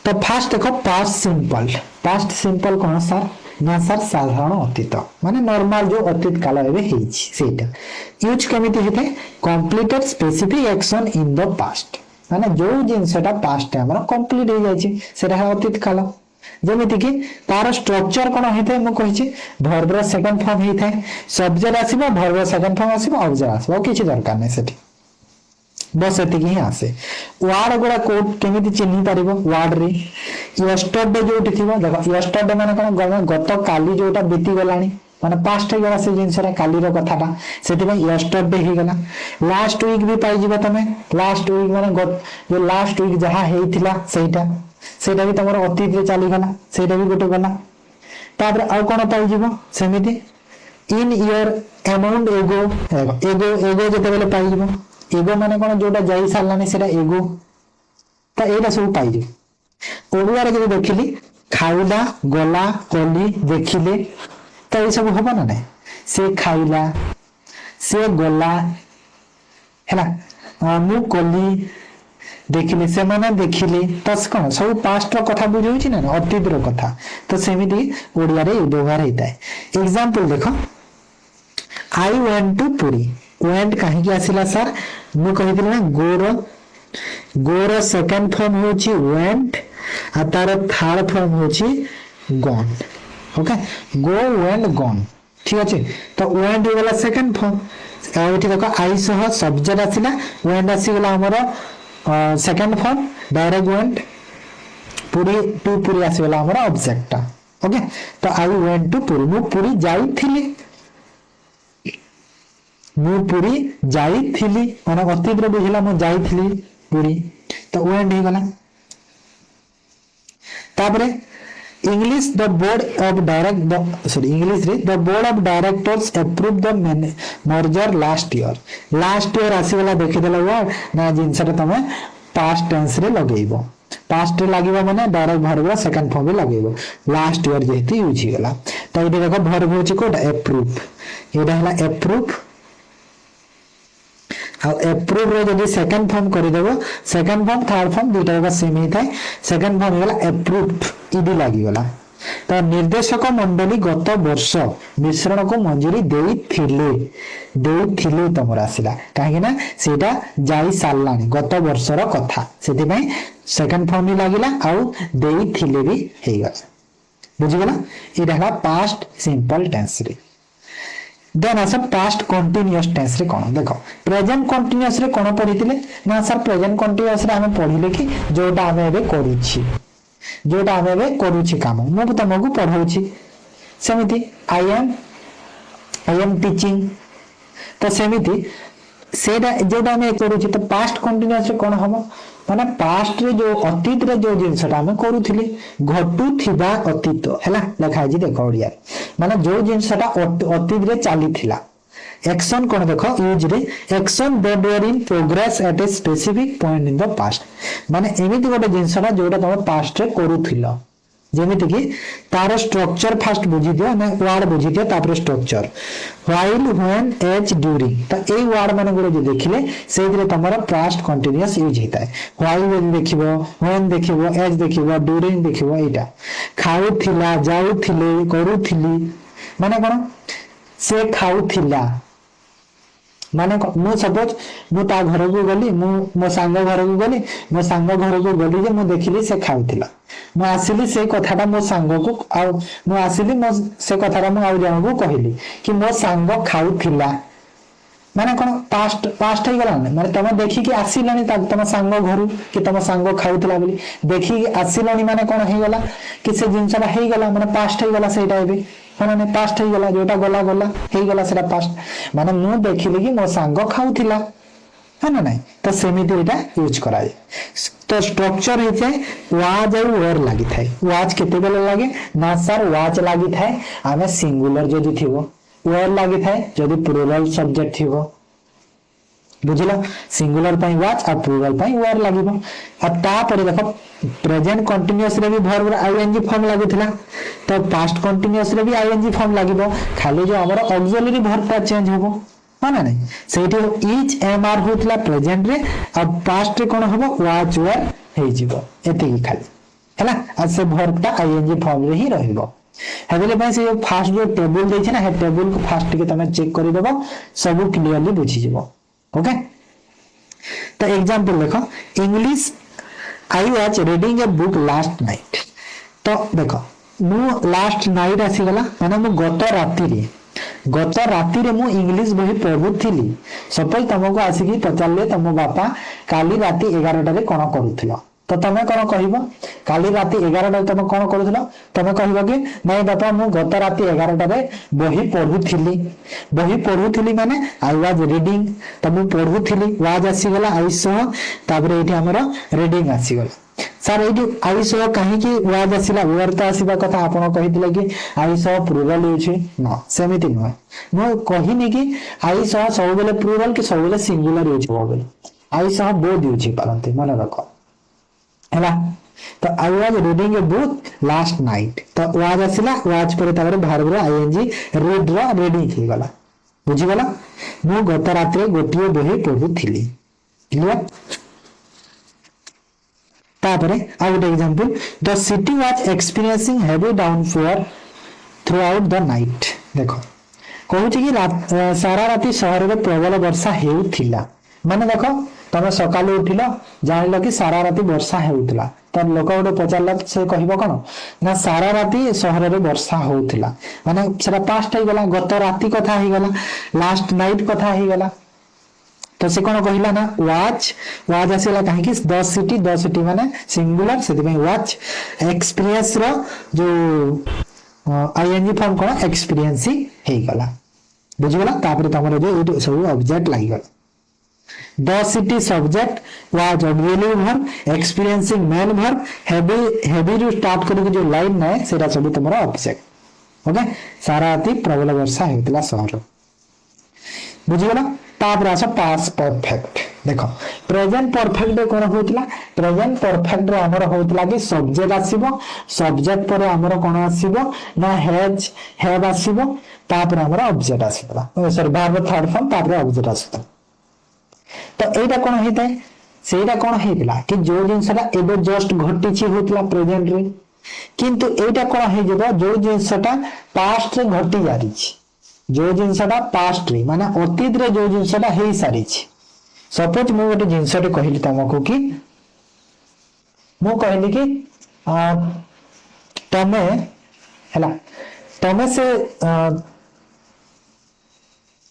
तो फास्ट देखो पास्ट सिंपल कोन सर ना सर साधारण अतीत माने नॉर्मल जो अतीत काल एबे हेछि सेटा यूज केमिति हेते completed specific action in the past माने जो जिंसटा पास्ट हमर कंप्लीट हो जायछि सेटा है अतीत काल जेमिति कि तार स्ट्रक्चर कोन हेते म कहिछि वर्ब सेकंड फॉर्म हेतै सब्जेक्ट आसीबो वर्ब सेकंड फॉर्म आसीबो ऑब्जेक्ट आसीबो किछि दरकार नै सेठी बस एतिक ही आसे वार्ड गुड़ा कोड केमिति चिन्हि पारिबो वार्ड रे यस्टरडे जोटी थिबो देखो यस्टरडे माने कोन गत काली जोटा बीती गलानी माने पास्ट हो गला से जिनसरा काली रो कथाटा सेति में यस्टरडे ही गला लास्ट वीक भी पाई जिवो तमे लास्ट वीक माने जो लास्ट वीक जहा हेइथिला सेटा भी तमरो अतीत रे चली गला सेटा भी गोटे गला तापर आ कोन पाई जिवो सेमिति इन ईयर अमाउंट एगो एगो एगो जते बेले पाई जिवो एगो माने कोन जोटा जाई सालानी सेटा एगो ता एटा सब पाई जिवो ओडुआ रे जे देखिली खाइला गला कली देखिले तो ये सब हम ना नहीं से खाइला से गला है ना मु कली देखिले से माने देखिले तो कौन सब पास्ट रो कथा बुझे छी ना अतीत रो कथा तो सेमिति ओडिया रे व्यवहार हेता है एग्जांपल देखो I went to Puri went काहे की आसिला सर मु कहिदिल ना गोर सेकंड फॉर्म होची वेंट आ तार थर्ड फॉर्म होची gone okay go went gone ठीक अच्छे तो वेंट हो गला सेकंड फॉर्म एठी देखो आई सह सब्जेक्ट आसिला वेंट आसी गला हमरो second form direct went Puri to Puri आसी गला हमरो ऑब्जेक्ट ओके तो आई वेंट टू पुरी मु पुरी जाईथिली माने अतीत रे बुझिला मु जाईथिली पुरी तो वेंट हो गला तापरे English the board of directors approved the merger last year आसी वाला देखि देला वर्ड ना जिनसरे तमे past tense रे लगेइबो past रे लागिबो माने डायरेक्ट वर्ब सेकंड फॉर्म रे लगेइबो लास्ट ईयर जेती यूज हिगला तो एटे देखो वर्ब होची कोटा अप्रूव एटा हला अप्रूव आ अप्रूव रे जदी सेकंड फॉर्म करि देबो सेकंड फॉर्म थर्ड फॉर्म दुटा का सेम ही थाए सेकंड फॉर्म होला अप्रूव्ड ईडी लागि गला तो निर्देशक मंडली गत वर्ष मिश्रण को मंजूरी देइथिले तमर आसिला काहे ना सेटा जाई सालानी गत वर्षर कथा सेति पई सेकंड फॉर्म ही लागिला आ देइथिले भी हेगा बुझि गला इडा हला पास्ट सिंपल टेंस रे देन आस पास्ट कंटीन्यूअस टेंस रे कोन देखो प्रेजेंट कंटीन्यूअस रे कोन पढितिले ना सर प्रेजेंट कंटीन्यूअस रे हम पढिले कि जोटा हम एबे करूछि काम मु तुमको पढाउछि सेमिति आई एम टीचिंग तो सेमिति सेटा जोटा हम करूछि तो पास्ट कंटीन्यूअस रे कोन हबो माने पास्ट रे जो अतीत रे जो जिंसटा हम करूथिले घटुथिबा अतीत हैला लिखा जी देखो ओडिया माने जो जिंसटा अतीत रे चालीथिला एक्शन कोन देखो यूज रे action that were in progress eight A specific point in the past माने एमिति गोटे जिंसटा जोटा तुम पास्ट रे करूथिलो जेमिति कि तार स्ट्रक्चर फास्ट बुझी दियो ना वर्ड बुझी दियो तापर structure while when as during तो ए वर्ड माने गुरे जे देखिले सेइरे तमरा पास्ट कंटीन्यूअस यूज हेता है व्हाइल देखिबो व्हेन देखिबो एज देखिबो ड्यूरिंग देखिबो एटा खाउथिला जाउथिले करूथिली माने कोन से खाउथिला माने मु सपोज मु ता घर को गली मो सांग घर को गली मो सांग घर को गली जे मु देखिली से खाउथिला मु आसिली से कथाटा मो सांग को आ मु आसिली मो से कथाटा मु आ जण को कहिली कि मो सांग खाउथिला माने कोन पास्ट हे गला माने तमे देखि कि आसिलानी तम सांग घर कि तम सांग खाउथिला बोली देखि आसिलानी माने कोन हे गला कि से जिंसबा हे गला माने पास्ट हे गला सेटा एबे माने पास्ट हे गला जोटा गला हे गला सेटा पास्ट माने मु देखिली कि मो सांग खाउथिला है ना नहीं तो सेमिति एटा यूज करा जाय तो स्ट्रक्चर हे जाय वाज और वर लागि थाए वाज केते बेले लागे ना सर वाज लागि थाए आमे सिंगुलर जदी थिवो वर लागि थाए जदी प्लुरल सब्जेक्ट थिवो बुझिला सिंगुलर पई वाज और प्लुरल पई वर लागिबो अब ता परे देखो प्रेजेंट कंटीन्यूअस रे भी वर्ब आईएनजी फॉर्म लागिथिला तो पास्ट कंटीन्यूअस रे भी आईएनजी फॉर्म लागिबो खाली जो हमर ऑक्सिलरी वर्ब ता चेंज होबो माने नहीं सेठी इच एम आर होतला प्रेजेंट रे अब पास्ट रे कोन होबो वाज वर हे जिवो एते ही खाली हैला आ से वर्ब ता आईएनजी फॉर्म रे ही रहइबो हेबेले भाई से फास्ट जो टेबल दै छै ना हे टेबल को फास्ट के तमे चेक करि देबो सब क्लियरली बुझि जिवो ओके तो एग्जांपल देखो English I was reading a book last night तो देखो मु लास्ट नाइट आसी गला माने मु गत राति रे मु इंग्लिश बही पढुथिली सपोज तमको आसी कि पचारले तम बापा काली राति 11 टा रे कोन करूथिलो तो तमे कोन कहिबो काली राति 11 तुम कौन करूल तुम कह कि नहीं बापा मु गत राति 11 बही पढ़ुली माने आई वाज रीडिंग तो मुझे पढ़ुली वाज आसीगला आई सह तापर ये आमर रीडिंग आसीगला सर ये आई सह कहीं वाज आसला वेयर तो आसवा कथा आप कही कि आई सह प्लुराल यूज न सेमती नुहे मु कहनी कि आई सह सब बेले प्लुराल कि सब बेले सिंगुलर यूज हो बोले आई सह बोथ यूज पारती मन रख है तो I was reading a book last night तो वाज आसला वाज पर भारत आईएनजी रीड रीडिंग हो गला बुझीगला मु गत रात गोटे बही पढ़ुली क्लियर तापरे आ गोटे example the city was experiencing heavy downfall through out the night देखो कहूँ कि सारा राति सहर में प्रबल वर्षा हेउथिला माने देखो तुम सकाल उठिल जान कि सारा राति वर्षा होता तो लोक गोटे पचारा से कह कौन ना सारा राति सहर में वर्षा होता माने सेटा पास्ट हो गला गत राति कथा हो गला लास्ट नाइट कथा हो गला तो से कौन कहला ना वाच वाच आसला कहीं द सिटी माने सिंगुलर से वाच एक्सपीरियंस रो जो आईएनजी फॉर्म कौन एक्सपीरियंस ही हो गला बुझीगला तापर तुम जो सब ऑब्जेक्ट लग The city subject was auxiliary verb, experiencing main verb, heavy रू start करके जो लाइन है सेटा सब तुम्हारा ऑब्जेक्ट ओके सारा राति प्रबल वर्षा होता सहर बुझीगला तापर आस पास्ट परफेक्ट देखो प्रेजेंट परफेक्ट कौन होता प्रेजेंट परफेक्ट आमर होता कि सब्जेक्ट आसीबो सब्जेक्ट पर आमर कौन आसीबो ना हैज हैव आसीबो तापर आमर ऑब्जेक्ट आसीबो सॉरी वर्ब थर्ड फॉर्म तापर ऑब्जेक्ट आसीबो तो एटा कौन होता है सेटा कौन होता कि जो जिनसटा एबे जस्ट घटी होता प्रेजेंट रे किंतु एटा कौन हो जो जिनसटा पास्ट रे घटी जारी जो जिनसटा पास्ट रे माने अतीत रे जो जिनसटा हो सारी सपोज मु गोटे जिनसटे कहली तुमको कि मु कहली कि तमे हैला तमे से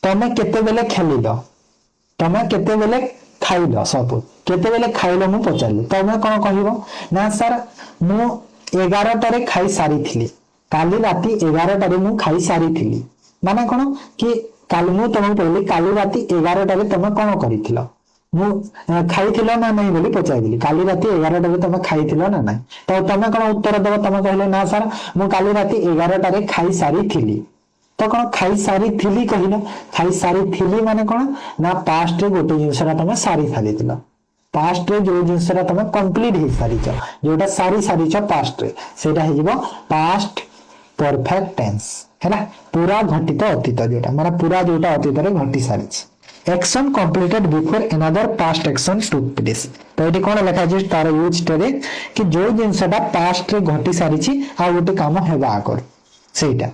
तमे केते बेले खेलिल तमें केते बेले खाइल सब केते बेले खाइल मु पचारि तमें कौन कहब ना सर मु 11 खाई सारी थी काली राति 11 मु खाई सारी थी माने कौन कि काल मु तुमको कहली काली राति 11 तुम कौन कर मु खाई ना नहीं बोली पचारि काली राति 11 तुम खाई ना नहीं तो तुम कौन उत्तर दब तुम कहले ना सर मु काली राति 11 खाई सारी थी तो कौन खाई सारी थी कहल खाई सारी थी माने कौन ना पास्ट रे गोटे जिनसा तुम सारी सारी पास्ट रे जो जिनसा तुम कंप्लीट हो सारी जोटा सारी सारी पास्ट रे सेटा हो पास्ट परफेक्ट टेंस है ना पूरा घटित अतीत जोटा माने पूरा जोटा अतीत रे घटी सारी action completed before another past action took place तो ये कौन लिखा है तार यूज टे कि जो जिनसा पास्ट रे घटी सारी आ गोटे काम हेबा आगर सेटा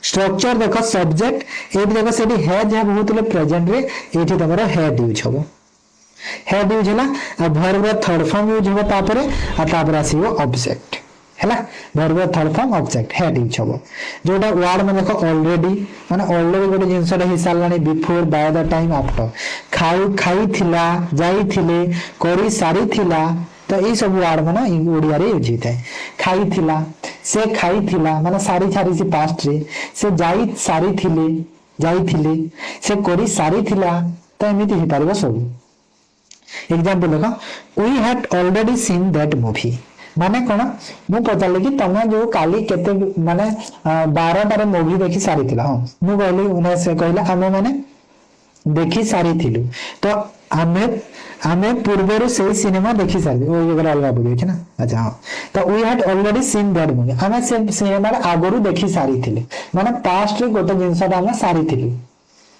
स्ट्रक्चर देखो सब्जेक्ट ये देखो से हेज हैव होतले प्रेजेंट रे एठी तमरो हेड यूज होबो हेड यूज हला आ वर्ब थर्ड फॉर्म यूज होबो तापर आसीबो ऑब्जेक्ट हैला verb third form object head use होबो जोटा वर्ड में देखो ऑलरेडी माने ऑलरेडी गोटे जिंस रे हिसालानी before by the time after खाई थिला जाई थिले करी सारी थिला तो ये सब वर्ड माने ओडिया रे यूज होता है खाई थिला से खाई थिला माने सारी सारी से पास्ट रे से जाई सारी थिले से करी सारी थिला तो एमिति ही पारिबो सब एग्जांपल देखो we had already seen that movie माने कोन मु पचाले कि तमे जो काली केते माने 12 रे मूवी देखि सारी थिला हां मु कहली उना से कहला हमें माने देखि सारी थिलु तो हमें पूर्व से सिनेमा देखी सारी अलग बुझे ना अच्छा हाँ तो we had already seen that movie हमें से सिनेमा आगरू देखी सारी थिले माने पास्ट रे गोटे जिनसा हमें सारी थिलु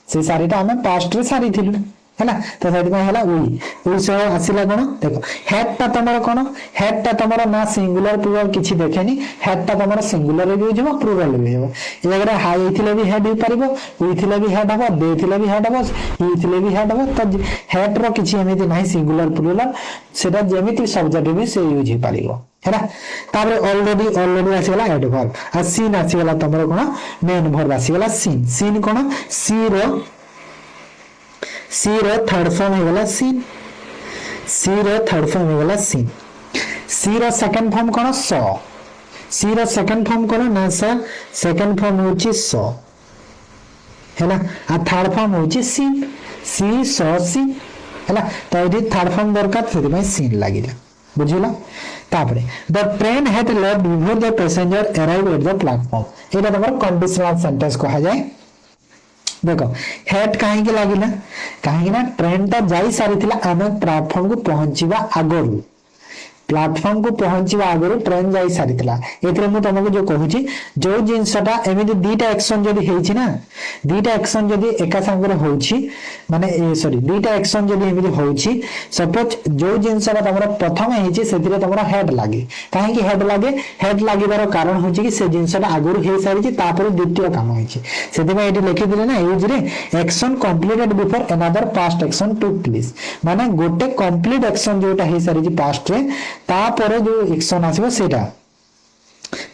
से सारीटा हमें पास्ट रे सारी थिलु है ना तो सेट में हला वी सो आसिला कोन देखो हेडटा तमरो कोन हेडटा तमरो ना सिंगुलर प्लुरल किछि देखेनी हेडटा तमरो सिंगुलर रे यूज हो प्लुरल रे हो एगरा हाई थिले भी हेड हो परिबो वी थिले भी हेड हो दे थिले भी हेड हो ई थिले भी हेड हो तो हेड रो किछि एमिति नाही सिंगुलर प्लुरल सेटा जेमिति सब्जेक्ट भी से यूज हो परिबो है ना तापर ऑलरेडी आसीगला एडवर्ब आ सीन आसीगला तमरो कोन मेन वर्ब आसीगला सीन कोन सी रो थर्ड फॉर्म हो गला सीन सी रो थर्ड फॉर्म हो गला सीन सी रो सेकंड फॉर्म कोन स सी रो सेकंड फॉर्म कोन ना सर सेकंड फॉर्म होची स हैला आ थर्ड फॉर्म होची सी सी स सी हैला तो एडी थर्ड फॉर्म दरकार से भाई सीन लागिला बुझिला तापरे the train had left before the passenger arrive at the platform एटा तमर कंडीशनल सेंटेंस कहा जाए देखो हेड कहीं के लागिला कहीं ना ट्रेन ता जाई सारिथिला आमे प्लेटफॉर्म को पहुंचीबा आगरु प्लेटफॉर्म को पहुंचीबा आगरु ट्रेन जाई सारिथिला एतरे मु तमको जो कहूची जो जिंसटा एमिति दीटा एक्शन जदी हेछि ना दीटा एक्शन जदी एका संगरे होछि माने सॉरी दीटा एक्शन जदी एमिति होछि सपोज जो जिंसटा तमरा प्रथम हेछि सेतिरे तमरा हेड लागे काहे कि हेड लागिबार कारण होछि कि से जिंसटा आगरु हे सारिछि तापर द्वितीय काम होछि सेति में एटी लिखि दिले ना यूज रे action completed before another past action took place माने गोटे कंप्लीट एक्शन जोटा हे सारिछि पास्ट रे तापर जो एक्शन आसीबो सेटा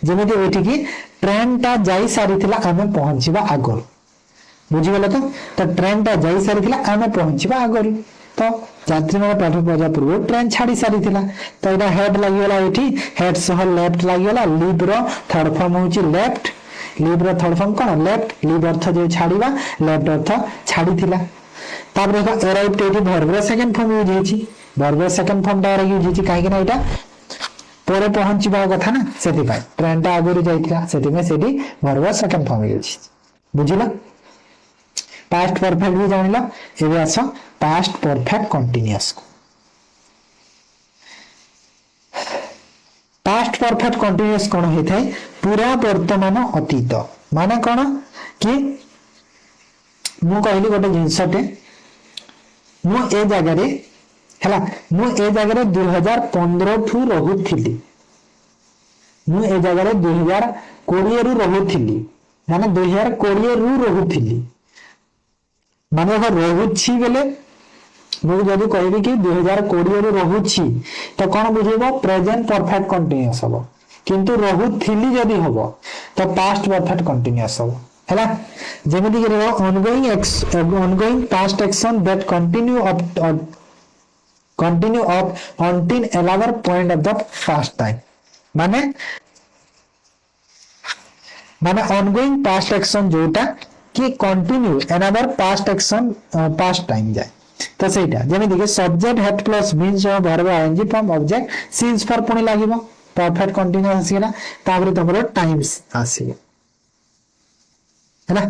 जेमिति एठी कि ट्रेन ता जाई सारिथिला आमे पहुंचीबा आगर बुझी गेल तो ट्रेन ता जाई सारिथिला आमे पहुंचीबा आगर तो यात्री माने पाठ पजा पूर्व ट्रेन छाड़ी सारिथिला तो एटा हेड लागि गेला एठी हेड सह लेफ्ट लागि गेला लीव रो थर्ड फॉर्म होची लेफ्ट लीव रो थर्ड फॉर्म कोन लेफ्ट लीव अर्थ जो छाड़ीबा लेफ्ट अर्थ छाड़ीथिला तापर देखो अराइव एठी वर्ब रो सेकंड फॉर्म यूज हेची वर्ब सेकंड फॉर्म टा यूज हेची काहे कि ना एटा परे पहुंचीबा कथा ना सेति भाई ट्रेन टा आगुरी जाइथिला सेति में सेति वर्ब सेकंड फॉर्म यूज बुझिला पास्ट परफेक्ट भी जानिला एबे आसो past perfect continuous past perfect continuous कोन होइथाय पूरा वर्तमान अतीत माने कोन कि मु कहली गोटे जिंसटे मु ए जगह रे हला मु ए जगह रे 2015 ठू रहुथिली मु ए जगह रे 2020 रु रहुथिली माने 2020 रु रहुथिली माने रहुछि बेले मु जदी कहबी कि 2020 रु रहुछि तो कोन बुझेबो प्रेजेंट परफेक्ट कंटीन्यूअस हबो किंतु रहुथिली जदी हबो तो पास्ट परफेक्ट कंटीन्यूअस हबो हला जेमिति कि ongoing past action that continue up until another point of the past time माने ongoing past action जोटा कि continue another past action past time जाए तो सेटा जेमिति कि subject had plus means of verb ing from object since for पुणी लागिबो perfect continuous आसीला तापर तमरो टाइम्स आसी हैला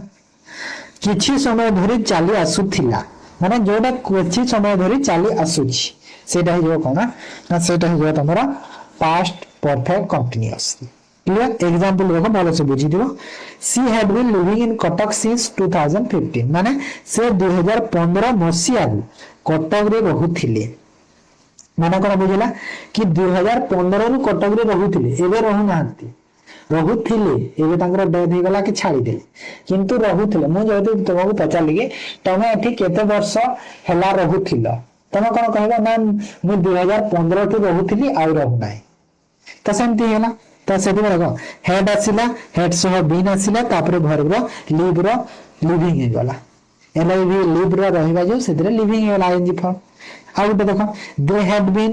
किछि समय धरि चाली आसुथिला माने जोटा किछि समय धरि चाली आसुछि सेटा हे जो कोना ना सेटा हे जो तमरा past perfect continuous clear example देखो भलो से बुझी दिबो she had been living in Cuttack since 2015 माने से 2015 मसिया कटक रे रहुथिले माने कोन बुझिला कि 2015 रु कटक रे रहुथिले एबे रहु नांती रहुथिले एबे तांकर डेथ हे गला कि छाड़ी दे किंतु रहुथिले मु जदी तुमको पचाली कि तमे एठी केते वर्ष हेला रहुथिला तमे कोन कहबा ना मु 2015 टू रहुथिली आ रहु नाही त सेमती हेला त सेति देखो हेड आसिला हेड सह बीन आसिला तापर वर्ब रो लिविंग हे गला एलआईवी लिव रो रहिबा जो सेतरे लिविंग हे गला एनजी फॉर्म आउ देखो they had been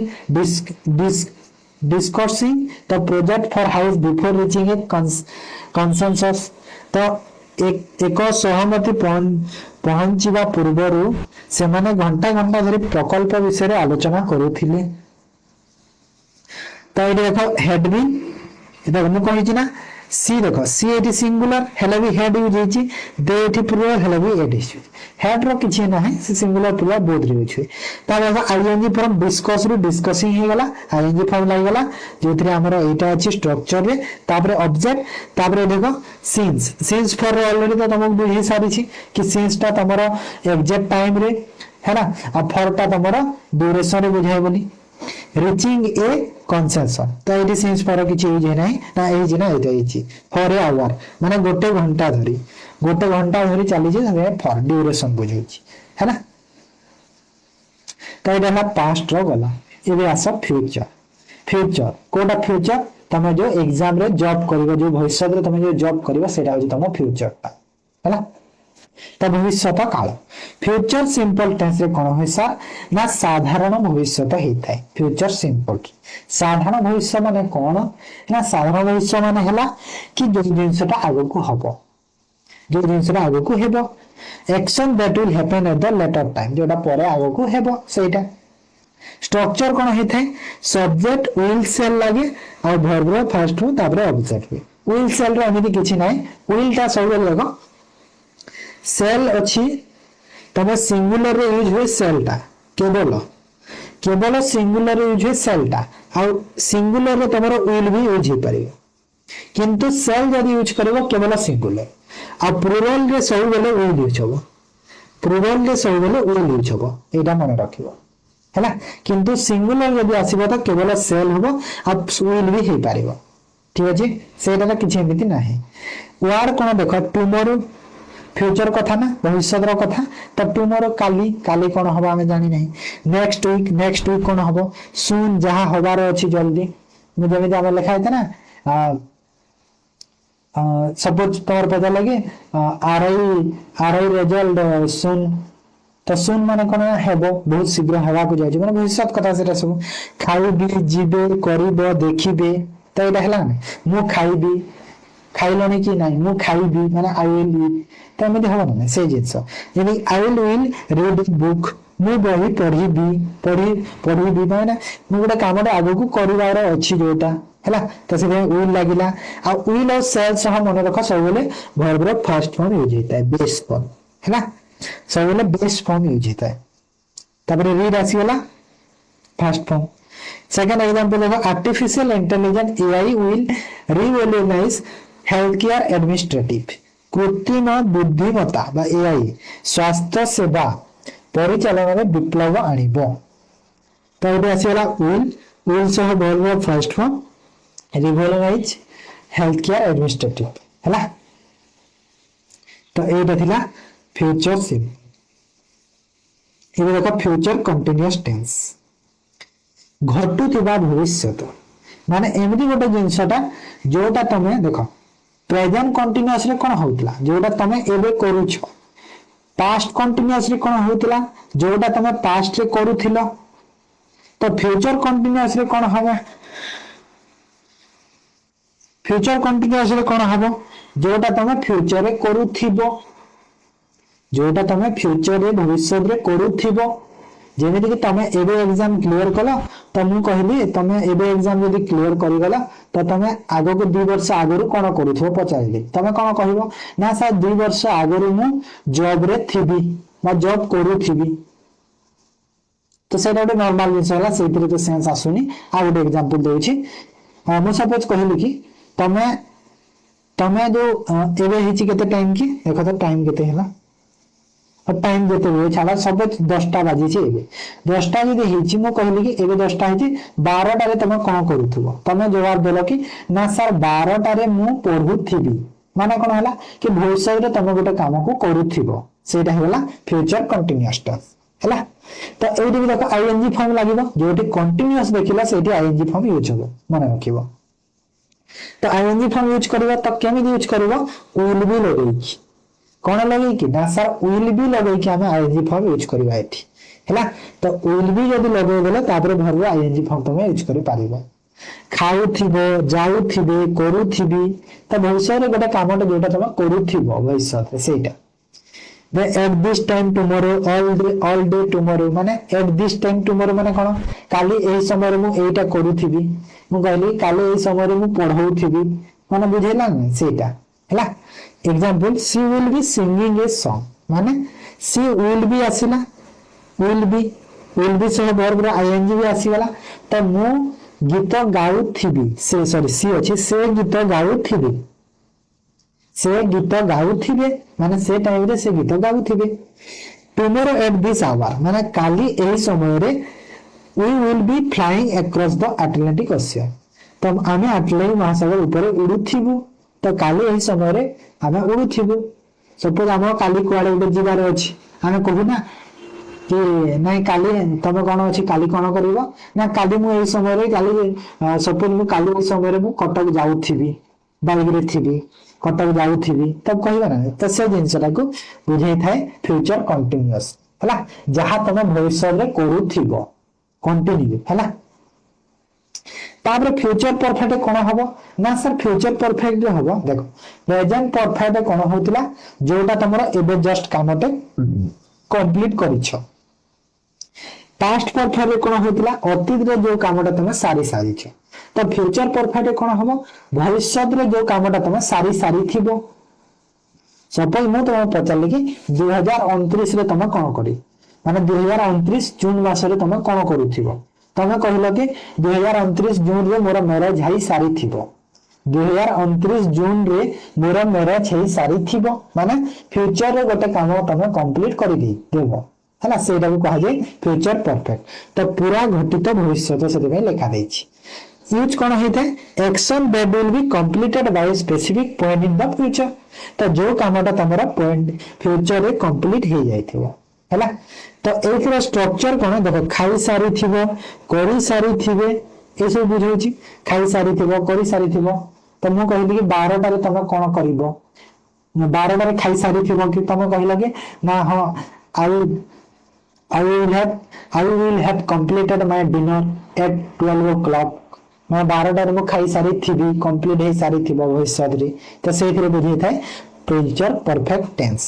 discussing the project for house before reaching a consensus तो एक सहमति पहुंचीबा पूर्वरु से माने घंटा घंटा धरि प्रकल्प विषय रे आलोचना करूथिले तो एठी देखो हेड बीन एटा हम कहि छी ना सी देखो सी एटी सिंगुलर हेले भी हेड यूज हेची दे एटी प्लुरल हेले भी एड यूज हेड रो किछि ना है सी सिंगुलर प्लुरल बोथ रे यूज होय ता देखो आईएनजी फॉर्म डिस्कस रू डिस्कसिंग हे गला आईएनजी फॉर्म लाग गला जोथरे हमरो एटा अछि स्ट्रक्चर रे तापरे ऑब्जेक्ट तापरे देखो सिंस फॉर ऑलरेडी तो तमक बुझी सारी छी कि सिंस ता तमरो एग्जैक्ट टाइम रे है ना आ फॉर ता तमरो ड्यूरेशन रे बुझाय बोली reaching a consensus तो एटी सिंस फॉर किछि यूज नै ना एज ना एटा एछि फॉर ए आवर माने गोटे घंटा धरि चली जे हमें फॉर ड्यूरेशन बुझै छी है ना तो एटा ना पास्ट रो गला एबे आसा फ्यूचर कोडा फ्यूचर तमे जो एग्जाम रे जॉब करबो जो भविष्य रे तमे जो जॉब करबो सेटा होछि तमो फ्यूचर ता हैला तो भविष्य काल फ्यूचर सिंपल टेंस रे कौन है सर ना साधारण भविष्य होता है फ्यूचर सिंपल साधारण भविष्य माने कौन ना साधारण भविष्य माने हला कि जो जिनसटा आगो को हबो जो जिनसटा आगो को हेबो action that will happen at the later time जोटा परे आगो को हेबो सेटा स्ट्रक्चर कौन होता है सब्जेक्ट विल सेल लगे और वर्ब फर्स्ट हो तापर ऑब्जेक्ट विल सेल रे एमिति किछि नै विल ता सब लगो सेल अच्छी तब सिंगुलर रे यूज हुए सेल टा केवल केवल सिंगुलर रे यूज हुए सेल टा और सिंगुलर रे तमरो विल भी यूज हो परियो किंतु सेल जदी यूज करबो केवल सिंगुलर आ प्लुरल रे सब बेले विल यूज होबो प्लुरल रे सब बेले विल यूज होबो एटा मन रखिबो हैला किंतु सिंगुलर जदी आसीबो त केवल सेल होबो आ विल भी हे पारिबो ठीक अछि सेटा किछि एमिति नाही वर्ड कोन देखो टुमोरो फ्यूचर कथा ना भविष्य कथा तो टुमोरो काली काली कौन हम आम जानी नहीं नेक्स्ट वीक कौन हम सुन जहाँ हबार अच्छी जल्दी जमी आम लिखा है ना सपोज तुम पता लगे आरआई रिजल्ट सुन तो सुन माने कौन हेबो बहुत शीघ्र हवा को जाए माने भविष्य कथा से सब खाइबी जीवे करिबो देखिबे तो एटा हला मु खाइबी खाइलनी कि नहीं मु खाइबी माने आई विल ईट तो एमती हम ना से जिनस यदि आई विल रीड बुक मु बही पढ़ी माने मु गोटे काम आगे को कर अच्छी जोटा है तो से विल लगिला आ विल और सेल सह मन रख सब बेले verb row first form use होता है बेस फॉर्म है सब बेले बेस फॉर्म यूज होता है तापर रीड आसीगला फर्स्ट फॉर्म सेकंड एग्जांपल देखो artificial intelligence AI will revolutionize health care administrative कृत्रिम बुद्धिमत्ता बा एआई स्वास्थ्य सेवा परिचालन में विप्लव आनिबो तो ये आसीगला विल सह verb first form revolutionize health care administrative हैला तो एटा थिला फ्यूचर सिंपल ये देखो फ्यूचर कंटीन्यूअस टेंस घटुथिबा भविष्य माने एमती गोटे जिनसटा जोटा तमे देखो प्रेजेंट कंटीन्यूअस रे कोन होतला जोटा तमे एबे करूछ पास्ट कंटीन्यूअस रे कोन होतला जोटा तमे पास्ट रे करूथिलो तो फ्यूचर कंटीन्यूअस रे कोन हबो फ्यूचर कंटीन्यूअस रे कोन हबो जोटा तमे फ्यूचर रे करूथिबो जोटा तमे फ्यूचर रे भविष्य रे करूथिबो जेमिति कि तमे एबे एग्जाम क्लियर कलो तो मु कहली तमे एबे एग्जाम यदि क्लियर करि गला तो तमे आगो को 2 वर्ष आगरु कोन करूथो पचाइली तमे कोन कहबो ना सर 2 वर्ष आगरु मु जॉब रे थिबी बा जॉब करूथिबी तो सेटा ଗୋଟେ नॉर्मल जिंस होला सेतिर तो सेंस आसुनी आ ଗୋଟେ एग्जांपल देउछि मु सपोज कहली कि तमे जो एबे हिची केते टाइम की देखो तो टाइम केते हला और टाइम देते हुए छाड़ा सब 10टा बाजी छे एबे 10टा जदी हिची मु कहली कि एबे 10टा हिची 12टा रे तमे कोन करूथबो तमे जवाब देलो कि ना सर 12टा रे मु पढुथिबी माने कोन हला कि भविष्य रे तमे गोटे काम को करूथिबो सेटा हेला फ्यूचर कंटीन्यूअस टेंस हला तो एडी भी देखो आईएनजी फॉर्म लागिबो जोटी कंटीन्यूअस देखिला सेठी आईएनजी फॉर्म यूज होबो माने रखिबो तो आईएनजी फॉर्म यूज करबो तो केमि यूज करबो विल भी लगेकी कौन लगे कि ना सर विल भी लगे कि हमें आईएनजी फॉर्म यूज करबा एठी हैला तो विल भी जदी लगे गेले तापर भरबो आईएनजी फॉर्म तमे यूज करि पारिबो खाउथिबो जाउथिबे करूथिबी तो भविष्य रे गोटे कामटा जोटा तमे करूथिबो भविष्य रे सेटा the at this time tomorrow all day tomorrow माने एट दिस टाइम टुमारो माने कोन काली एही समय रे मु एटा करूथिबी मु कहली काली एही समय रे मु पढौथिबी माने बुझेला नै सेटा हैला example she will be singing a song माने शी विल बी आसिला विल बी सह वर्ब रे आईएनजी भी आसीगला तो मु गीत गाउथिबी से सॉरी सी अछि से गीत गाउथिबे माने से टाइम रे से गीत गाउथिबे टुमारो एट दिस आवर माने काली एही समय रे we will be flying across the Atlantic Ocean तो आमे अटलांटिक महासागर ऊपर उडुथिबु तो काली एही समय रे आमे उडुथिबु सपोज हम काली कुआडे उडे जिबार अछि आमे कहू ना कि नहीं काली तमे कोन अछि काली कोन करबो ना काली मु एही समय रे काली सपोज मु काली एही समय रे मु कटक जाउथिबी बाइक रे थिबी कटक जाऊथिबी तब कहबा ना तो से जिनसटा को बुझाई थाए फ्यूचर कंटीन्यूअस हला जहां तमे भविष्य रे करूथिबो कंटिन्यू हला तापर फ्यूचर परफेक्ट कोन हबो ना सर फ्यूचर परफेक्ट जो हबो देखो प्रेजेंट परफेक्ट कोन होतिला जोटा तमरो एबे जस्ट कामटे कंप्लीट करिछो पास्ट परफेक्ट कोन होतिला अतीत रे जो कामटा तमे सारी सारी छ तो फ्यूचर परफेक्ट कोन हबो भविष्य रे जो कामटा तमे सारी सारी थिबो सपोज मु तमे पचारली कि 2029 रे तमे कोन करी माने 2029 जून मास रे तमे कोन करूथिबो तमे कहलो कि 2029 जून रे मोर मैरिज हाई सारी थिबो 2029 जून रे मोर मैरिज हाई सारी थिबो माने फ्यूचर रे गोटे काम तमे कंप्लीट करि देबो हला सेटा को कहा जाय फ्यूचर परफेक्ट तो पूरा घटित भविष्य तो सेते लिखा दैछि यूज कोन होइते action that will be completed by specific point in the future तो जो कामटा तमरा पॉइंट फ्यूचर रे कंप्लीट हो जाइथिबो हला तो एकर स्ट्रक्चर कोन देखो खाई सारी थिबो करी सारी थिबे ए सब बुझौछि खाई सारी थिबो करी सारी थिबो तो मु कहली कि 12 टा रे तमे कोन करबो 12 टा रे खाई सारी थिबो कि तमे कहला कि ना हां I will have completed my dinner at 12 o'clock मैं 12 टा रे मु खाई सारी थिबी कंप्लीट हे सारी थिबो भविष्य रे तो सेथिरे बुझै थाए फ्यूचर परफेक्ट टेंस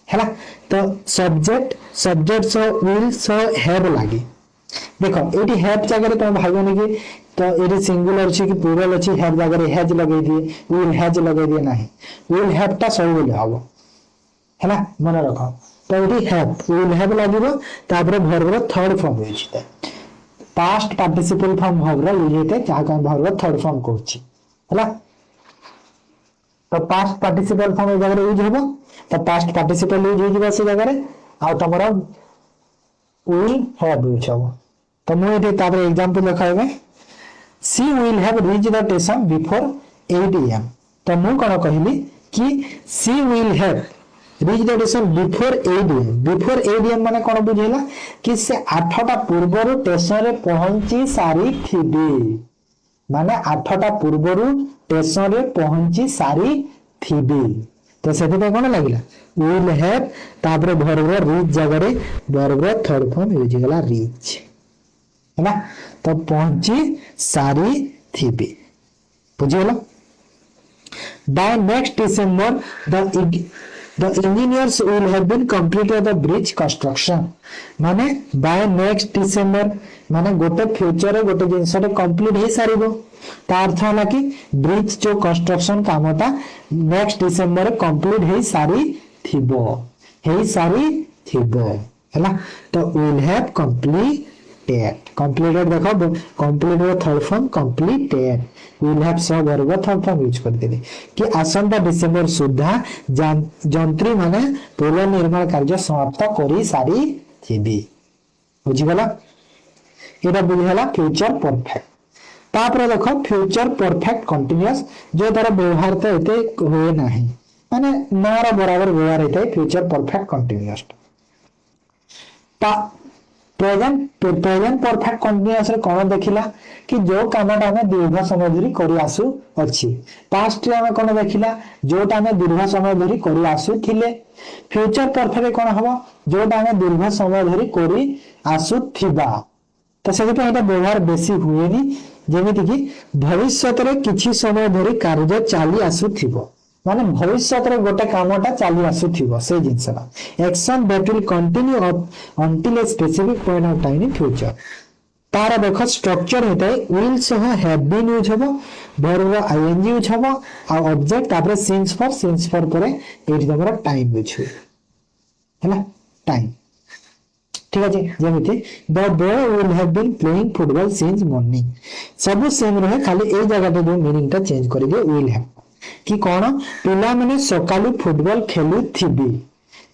हैला तो subject so will so have लागी देखो एटी हैव जगह रे तुम भाइबनी कि तो एटी सिंगुलर अछि कि प्लुरल अछि हैव जगह रे हैज लगे दिए विल हैज लगे दिए नाही विल हैव ता सब बोले हबो हैला मन रखो तो एटी हैव विल हैव लागिबो तापर वर्ब रो थर्ड फॉर्म होई छै पास्ट पार्टिसिपल फॉर्म वर्ब रो यूज हेते जहा का वर्ब रो थर्ड फॉर्म कहूची हैला तो पास्ट पार्टिसिपल फॉर्म जगह यूज होबो तो पास्ट पार्टिसिपल यूज होइबा से जगह रे आ तमरा विल हैव यूज होबो तो मु एटे तापर एग्जांपल देखाइबे she will have reach the station before 8 am तो मु कोन कहली कि she will have reach the station before 8 am before 8 am माने कोन बुझैला कि से 8टा पूर्वरु स्टेशन रे पहुंची सारी थिबे माने 8टा पूर्वरु स्टेशन रे पहुंची सारी थिबे तो सेति पे कोन लागिला विल हैव तापर वर्ब रीच जगह रे वर्ब थर्ड फॉर्म यूज गला रीच है ना तो पहुंची सारी थिबे बुझियलो by next December the engineers will have been completed the bridge construction माने बाय नेक्स्ट डिसेंबर माने गोटे फ्यूचर रे गोटे जिंस रे कंप्लीट हे सारिबो ता अर्थ होला कि ब्रिज जो कंस्ट्रक्शन कामटा नेक्स्ट डिसेंबर रे कंप्लीट हे सारी थिबो हैला तो विल हैव कंप्लीटेड देखो completed third form completed will have सब वर्ब थर्ड फॉर्म यूज कर देली कि आसंता डिसेंबर सुद्धा जंत्री माने पूर्ण निर्माण कार्य समाप्त करी सारी थिबी बुझी गला एटा बुझला फ्यूचर परफेक्ट तापर देखो फ्यूचर परफेक्ट कंटीन्यूअस जो तार व्यवहार तो एते होए नाही माने नारा बराबर व्यवहार हेते फ्यूचर परफेक्ट कंटीन्यूअस ता प्रेजेंट परफेक्ट कंटीन्यूअस रे कोन देखिला कि जो कामटा हमें दीर्घ समय धरि करि आसु अछि पास्ट रे हमें कोन देखिला जोटा हमें दीर्घ समय धरि करि आसु थिले फ्यूचर परफेक्ट कोन हबो जोटा हमें दीर्घ समय धरि करि आसु थिबा तो से पे एटा व्यवहार बेसी हुएनी जेमिति कि भविष्य रे किछि समय धरि कार्य चाली आसु थिबो माने भविष्य रे गोटे कामटा चाली आसु थिबो से जिंसना action that will continue up until a specific point of time in future तारा देखो स्ट्रक्चर हेते विल सह हैव बीन यूज हबो वर्ब आईएनजी यूज हबो आ ऑब्जेक्ट तापर सिंस फॉर परे एटी तमरा टाइम यूज हो हैला टाइम ठीक अछि जेमिति the boy will have been playing football since morning सब सेम रहे खाली ए जगह पे जो मीनिंग ता चेंज करि दे विल हैव कि कोन पिला माने सकालु फुटबॉल खेलु थिबी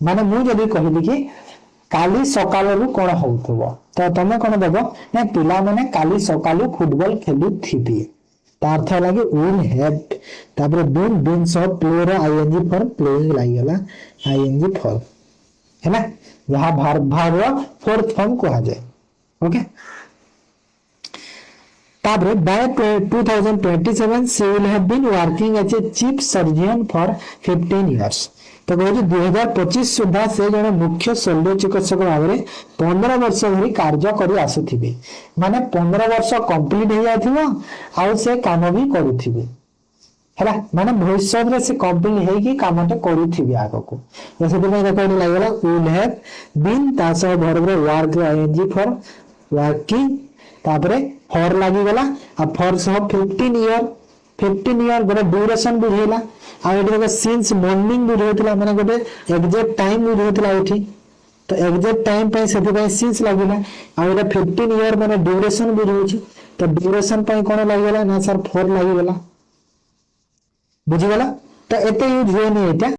माने मु जदी कहली कि काली सकालु कोन होउथबो तो तमे कोन देबो ना पिला माने काली सकालु फुटबॉल खेलु थिबी ता अर्थ लागि विल हैव तापर बीन सब प्लेयर आईएनजी फॉर प्लेइंग लागिला आईएनजी फॉर है ना जहां भाग फोर्थ फॉर्म को आ जाए ओके तापर bye 2027 she will have been working as a chief surgeon for 15 years। तो कहूँ 2025 सुधा से जड़े मुख्य शल्य चिकित्सक भाव में 15 वर्ष धरी कार्य कर आसुथिबे माने 15 वर्ष कंप्लीट हो जाथिबो आ से काम भी करूथिबे हैला माने भविष्य रे से कंप्लीट हे कि कामटे करूथिबे आगो को जैसे तुम्हें देखो नि लागला will have been तास भरबरे वर्क आईएनजी फॉर वर्किंग तापरे फॉर लागि गला आ फॉर सह 15 ईयर गोटे ड्यूरेशन बुझेला आ एठी देखो सिंस मॉर्निंग बुझेतला माने गोटे एग्जैक्ट टाइम बुझेतला एठी तो एग्जैक्ट टाइम पे सेति पे सिंस लागिला आ एटा 15 ईयर माने ड्यूरेशन बुझौछि तो ड्यूरेशन पे कोन लागिला ना सर फॉर लागि गला बुझिगला तो एते यूज होय नै एटा।